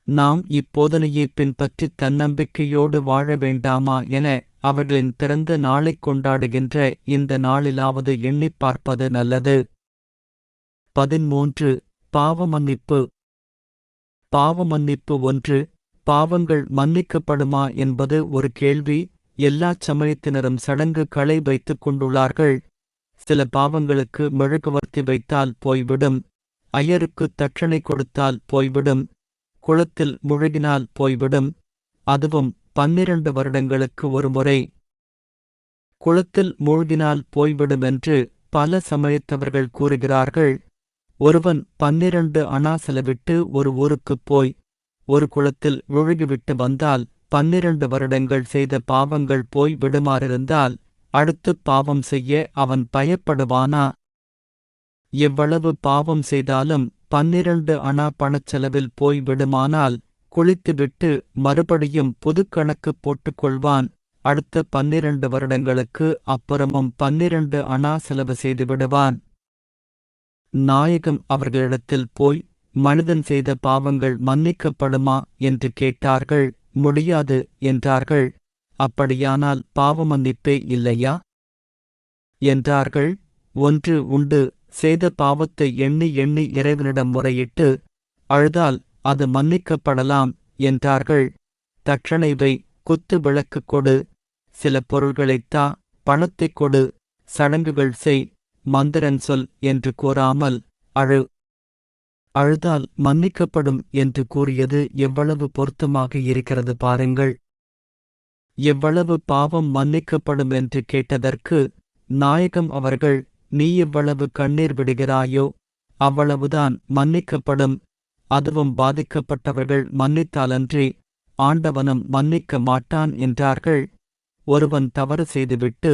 நாம் இப்போதனையை பின்பற்றித் தன்னம்பிக்கையோடு வாழ வேண்டாமா என அவர்களின் பிறந்த நாளைக் கொண்டாடுகின்ற இந்த நாளிலாவது எண்ணிப் பார்ப்பது நல்லது. 13. பாவமன்னிப்பு. பாவமன்னிப்பு 1. பாவங்கள் மன்னிக்கப்படுமா என்பது ஒரு கேள்வி. எல்லாச் சமயத்தினரும் சடங்குகளை வைத்துக் கொண்டுள்ளார்கள். சில பாவங்களுக்கு மெழுகுவர்த்தி வைத்தால் போய்விடும், ஐயருக்குத் தட்சணை கொடுத்தால் போய்விடும், குளத்தில் முழுகினால் போய்விடும், அதுவும் 12 வருடங்களுக்கு ஒருமுறை. குளத்தில் மூழ்கினால் போய்விடுமென்று பல சமயத்தவர்கள் கூறுகிறார்கள். ஒருவன் 12 அணா செலவிட்டு ஒரு ஊருக்குப் போய் ஒரு குளத்தில் முழுகிவிட்டு வந்தால் 12 வருடங்கள் செய்த பாவங்கள் போய் விடுமாறிருந்தால் அடுத்துப் பாவம் செய்ய அவன் பயப்படுவானா? எவ்வளவு பாவம் செய்தாலும் 12 அணா பணச்செலவில் போய் விடுமானால் குளித்துவிட்டு மறுபடியும் புதுக்கணக்கு போட்டுக்கொள்வான். அடுத்த 12 வருடங்களுக்கு அப்புறமும் 12 அணா செலவு செய்து விடுவான். நாயகம் அவர்களிடத்தில் போய் மனிதன் செய்த பாவங்கள் மன்னிக்கப்படுமா என்று கேட்டார்கள். முடியாது என்றார்கள். அப்படியானால் பாவமன்னிப்பே இல்லையா என்றார்கள். ஒன்று உண்டு, செய்த பாவத்தை எண்ணி எண்ணி இறைவனிடம் முறையிட்டு அழுதால் அது மன்னிக்கப்படலாம் என்றார்கள். தட்சணை வை, குத்து விளக்கு கொடு, சில பொருள்களைத் தா, பணத்தைக் கொடு, சடங்குகள் செய், மந்திரன் சொல் என்று கூறாமல் அழுதால் மன்னிக்கப்படும் என்று கூறியது எவ்வளவு பொருத்தமாக இருக்கிறது பாருங்கள். எவ்வளவு பாவம் மன்னிக்கப்படும் என்று கேட்டதற்கு நாயகம் அவர்கள், நீ எவ்வளவு கண்ணீர் விடுகிறாயோ அவ்வளவுதான் மன்னிக்கப்படும், அதுவும் பாதிக்கப்பட்டவர்கள் மன்னித்தாலன்றி ஆண்டவனும் மன்னிக்க மாட்டான் என்றார்கள். ஒருவன் தவறு செய்துவிட்டு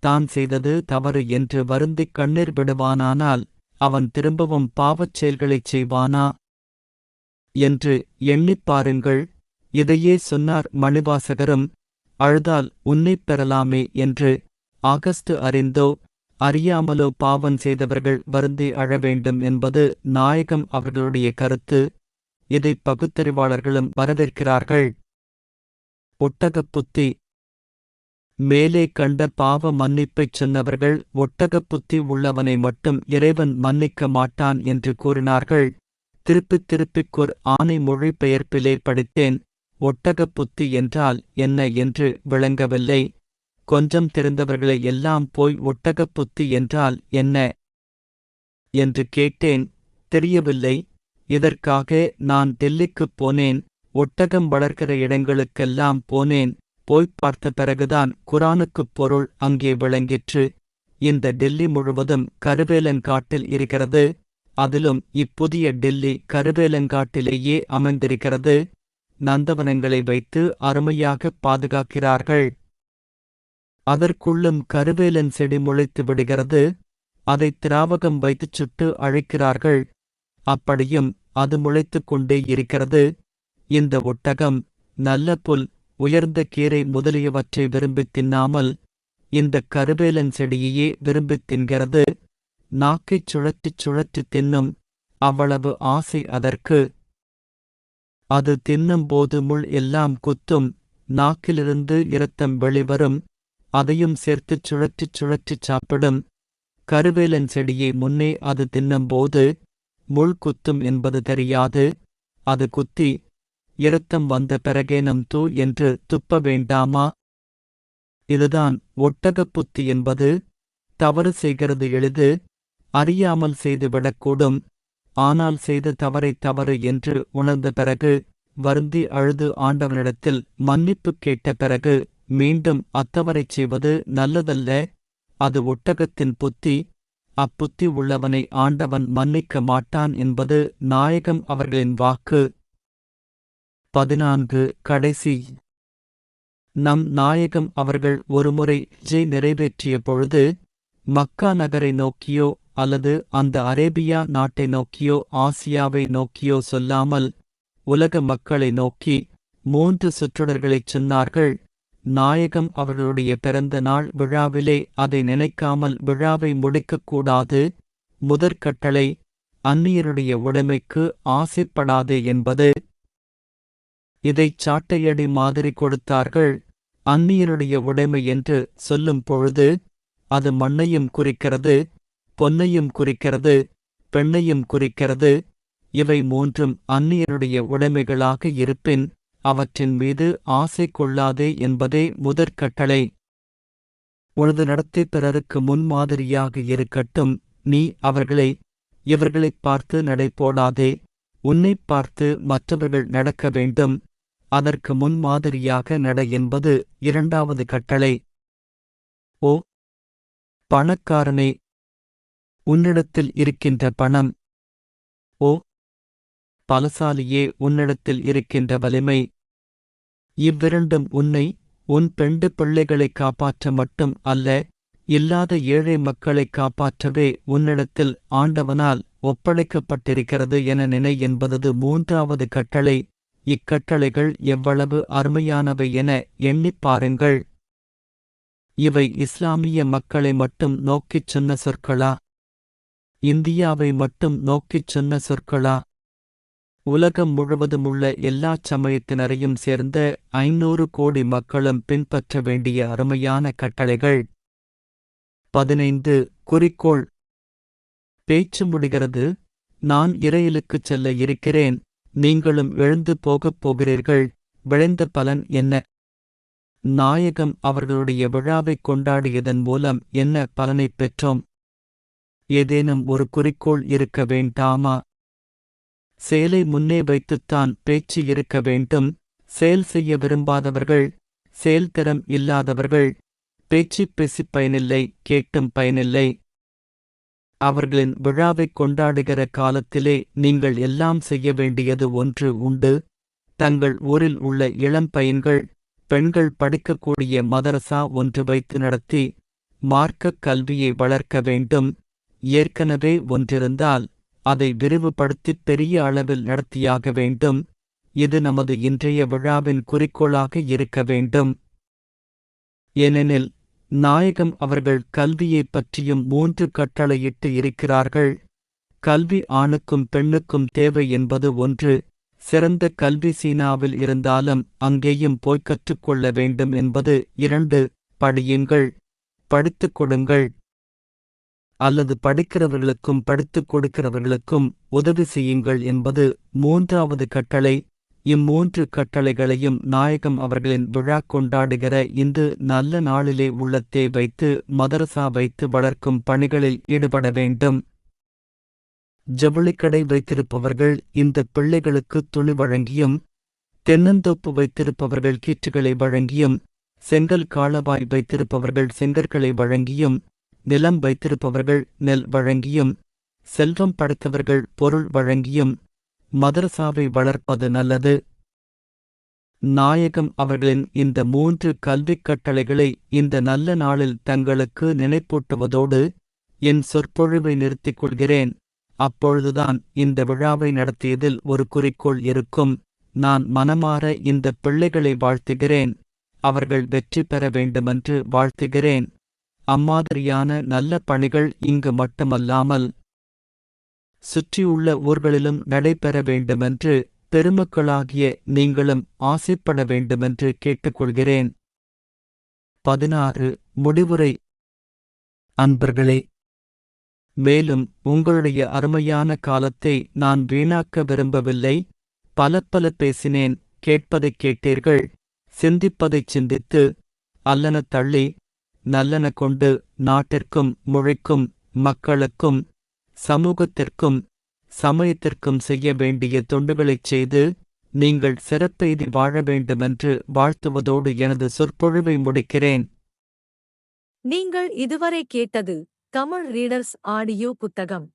தான் செய்தது தவறு என்று வருந்திக் கண்ணீர் விடுவானானால் அவன் திரும்பவும் பாவச் செயல்களைச் செய்வானா என்று எண்ணிப் பாருங்கள். இதையே சொன்னார் மணிவாசகரும். அழுதால் உன்னைப் பெறலாமே என்று. ஆகஸ்ட் அறிந்தோ அறியாமலோ பாவம் செய்தவர்கள் வருந்தி அழவேண்டும் என்பது நாயகம் அவர்களுடைய கருத்து. இதை பகுத்தறிவாளர்களும் வரவேற்கிறார்கள். ஒட்டகப் புத்தி. மேலே கண்ட பாவ மன்னிப்பைச் சொன்னவர்கள் ஒட்டகப் புத்தி உள்ளவனை மட்டும் இறைவன் மன்னிக்க மாட்டான் என்று கூறினார்கள். திருப்பிக் ஆணை மொழிபெயர்ப்பிலே படித்தேன். ஒட்டகப் புத்தி என்றால் என்ன என்று விளங்கவில்லை. கொஞ்சம் தெரிந்தவர்களை எல்லாம் போய் ஒட்டகப் புத்தி என்றால் என்ன என்று கேட்டேன். தெரியவில்லை. இதற்காக நான் டெல்லிக்குப் போனேன். ஒட்டகம் வளர்க்கிற இடங்களுக்கெல்லாம் போனேன். போய்ப் பார்த்த பிறகுதான் குரானுக்குப் பொருள் அங்கே விளங்கிற்று. இந்த டெல்லி முழுவதும் கருவேலங்காட்டில் இருக்கிறது. அதிலும் இப்புதிய டெல்லி கருவேலங்காட்டிலேயே அமைந்திருக்கிறது. நந்தவனங்களை வைத்து அருமையாகப் பாதுகாக்கிறார்கள். அதற்குள்ளும் கருவேலன் செடி முளைத்து விடுகிறது. அதை திராவகம் வைத்துச் சுட்டு அழைக்கிறார்கள். அப்படியும் அது முளைத்துக் கொண்டே இருக்கிறது. இந்த ஒட்டகம் நல்ல புல், உயர்ந்த கீரை முதலியவற்றை விரும்பித் தின்னாமல் இந்த கருவேலன் செடியையே விரும்பித் தின்கிறது. நாக்கைச் சுழற்றித் தின்னும். அவ்வளவு ஆசை அதற்கு. அது தின்னும்போது முள் எல்லாம் குத்தும். நாக்கிலிருந்து இரத்தம் வெளிவரும். அதையும் சேர்த்துச் சுழற்றிச் சாப்பிடும். கருவேலன் செடியை முன்னே அது தின்னும்போது முள் குத்தும் என்பது தெரியாது. அது குத்தி இரத்தம் வந்த பிறகேனும் தூ என்று துப்ப வேண்டாமா? இதுதான் ஒட்டகப் புத்தி என்பது. தவறு செய்கிறது எளிது, அறியாமல் செய்துவிடக்கூடும். ஆனால் செய்த தவறை தவறு என்று உணர்ந்த பிறகு வருந்தி அழுது ஆண்டவனிடத்தில் மன்னிப்பு கேட்ட பிறகு மீண்டும் அத்தவறைச் செய்வது நல்லதல்ல. அது ஒட்டகத்தின் புத்தி. அப்புத்தி உள்ளவனை ஆண்டவன் மன்னிக்க மாட்டான் என்பது நாயகம் அவர்களின் வாக்கு. 14. கடைசி. நம் நாயகம் அவர்கள் ஒருமுறை நிறைவேற்றிய பொழுது மக்கா நகரை நோக்கியோ அல்லது அந்த அரேபியா நாட்டை நோக்கியோ ஆசியாவை நோக்கியோ சொல்லாமல் உலக மக்களை நோக்கி 3 சொற்றொடர்களைச் சொன்னார்கள். நாயகம் அவர்களுடைய பிறந்த நாள் விழாவிலே அதை நினைக்காமல் விழாவை முடிக்கக்கூடாது. முதற்கட்டளை அந்நியருடைய உடைமைக்கு ஆசைப்படாதே என்பது. இதைச் சாட்டையடி மாதிரி கொடுத்தார்கள். அந்நியருடைய உடைமை என்று சொல்லும் பொழுது அது மண்ணையும் குறிக்கிறது, பொன்னையும் குறிக்கிறது, பெண்ணையும் குறிக்கிறது. இவை 3ம் அந்நியருடைய உடைமைகளாக இருப்பின் அவற்றின் மீது ஆசை கொள்ளாதே என்பதே முதற்கட்டளை. உனது நடத்தை பிறருக்கு முன்மாதிரியாக இருக்கட்டும். நீ இவர்களைப் பார்த்து நடை போடாதே. உன்னைப் பார்த்து மற்றவர்கள் நடக்க வேண்டும். அதற்கு முன்மாதிரியாக நட என்பது 2வது கட்டளை. ஓ பணக்காரனே, உன்னிடத்தில் இருக்கின்ற பணம். ஓ பலசாலியே, உன்னிடத்தில் இருக்கின்ற வலிமை. இவ்விரண்டும் உன்னை, உன் பெண்டு பிள்ளைகளைக் காப்பாற்ற மட்டும் அல்ல, இல்லாத ஏழை மக்களைக் காப்பாற்றவே உன்னிடத்தில் ஆண்டவனால் ஒப்படைக்கப்பட்டிருக்கிறது என நினை என்பது 3வது கட்டளை. இக்கட்டளைகள் எவ்வளவு அருமையானவை என எண்ணிப் பாருங்கள். இவை இஸ்லாமிய மக்களை மட்டும் நோக்கிச் சொன்ன சொற்களா? இந்தியாவை மட்டும் நோக்கிச் சொன்ன சொற்களா? உலகம் முழுவதுமுள்ள எல்லாச் சமயத்தினரையும் சேர்ந்த 500 கோடி மக்களும் பின்பற்ற வேண்டிய அருமையான கட்டளைகள். 15. குறிக்கோள். பேச்சு முடிகிறது. நான் இறையிலுக்குச் செல்ல இருக்கிறேன். நீங்களும் எழுந்து போகப் போகிறீர்கள். விளைந்த பலன் என்ன? நாயகம் அவர்களுடைய விழாவைக் கொண்டாடியதன் மூலம் என்ன பலனைப் பெற்றோம்? ஏதேனும் ஒரு குறிக்கோள் இருக்க வேண்டாமா? செயலை முன்னே வைத்துத்தான் பேச்சு இருக்க வேண்டும். செயல் செய்ய விரும்பாதவர்கள், செயல்திறம் இல்லாதவர்கள், பேச்சுப் பேசிப் பயனில்லை, கேட்டும் பயனில்லை. அவர்களின் விழாவைக் கொண்டாடுகிற காலத்திலே நீங்கள் எல்லாம் செய்ய வேண்டியது ஒன்று உண்டு. தங்கள் ஊரில் உள்ள இளம் பையன்கள், பெண்கள் படிக்கக்கூடிய மதரசா ஒன்று வைத்து நடத்தி மார்க்கக் கல்வியை வளர்க்க வேண்டும். ஏற்கனவே ஒன்றிருந்தால் அதை விரிவுபடுத்திப் பெரிய அளவில் நடத்தியாக வேண்டும். இது நமது இன்றைய விழாவின் குறிக்கோளாக இருக்க வேண்டும். ஏனெனில் நாயகம் அவர்கள் கல்வியைப் பற்றியும் 3 கட்டளையிட்டு இருக்கிறார்கள். கல்வி ஆணுக்கும் பெண்ணுக்கும் தேவை என்பது ஒன்று. சிறந்த கல்வி சீனாவில் இருந்தாலும் அங்கேயும் போய் கற்றுக்கொள்ள வேண்டும் என்பது 2. படியுங்கள், படித்துக் கொடுங்கள். அல்லது படிக்கிறவர்களுக்கும் படித்துக் கொடுக்கிறவர்களுக்கும் உதவி செய்யுங்கள் என்பது 3வது கட்டளை. இம்3 கட்டளைகளையும் நாயகம் அவர்களின் விழா கொண்டாடுகிற இந்த நல்ல நாளிலே உள்ளத்தை வைத்து மதரசா வைத்து வளர்க்கும் பணிகளில் ஈடுபட வேண்டும். ஜவுளிக்கடை வைத்திருப்பவர்கள் இந்த பிள்ளைகளுக்கு துணி வழங்கியும், தென்னந்தோப்பு வைத்திருப்பவர்கள் கீற்றுகளை வழங்கியும், செங்கல் காளவாய் வைத்திருப்பவர்கள் செங்கற்களை வழங்கியும், நிலம் வைத்திருப்பவர்கள் நெல் வழங்கியும், செல்வம் படைத்தவர்கள் பொருள் வழங்கியும் மதரசாவை வளர்ப்பது நல்லது. நாயகம் அவர்களின் இந்த 3 கல்விக் கட்டளைகளை இந்த நல்ல நாளில் தங்களுக்கு நினைப்பூட்டுவதோடு என் சொற்பொழிவை நிறுத்திக் கொள்கிறேன். அப்பொழுதுதான் இந்த விழாவை நடத்தியதில் ஒரு குறிக்கோள் இருக்கும். நான் மனமார இந்த பிள்ளைகளை வாழ்த்துகிறேன். அவர்கள் வெற்றி பெற வேண்டுமென்று வாழ்த்துகிறேன். அம்மாதிரியான நல்ல பணிகள் இங்கு மட்டுமல்லாமல் சுற்றியுள்ள ஊர்களிலும் நடைபெற வேண்டுமென்று பெருமக்களாகிய நீங்களும் ஆசைப்பட வேண்டுமென்று கேட்டுக்கொள்கிறேன். 16. முடிவுரை. அன்பர்களே, மேலும் உங்களுடைய அருமையான காலத்தை நான் வீணாக்க விரும்பவில்லை. பல பேசினேன், கேட்பதைக் கேட்டீர்கள், சிந்திப்பதைச் சிந்தித்து, அல்லன தள்ளி, நல்லன கொண்டு நாட்டிற்கும் முழைக்கும் மக்களுக்கும் சமூகத்திற்கும் சமயத்திற்கும் செய்ய வேண்டிய தொண்டுகளைச் செய்து நீங்கள் சிறப்பெய்தி வாழ வேண்டுமென்று வாழ்த்துவதோடு எனது சொற்பொழிவை முடிக்கிறேன். நீங்கள் இதுவரை கேட்டது தமிழ் ரீடர்ஸ் ஆடியோ புத்தகம்.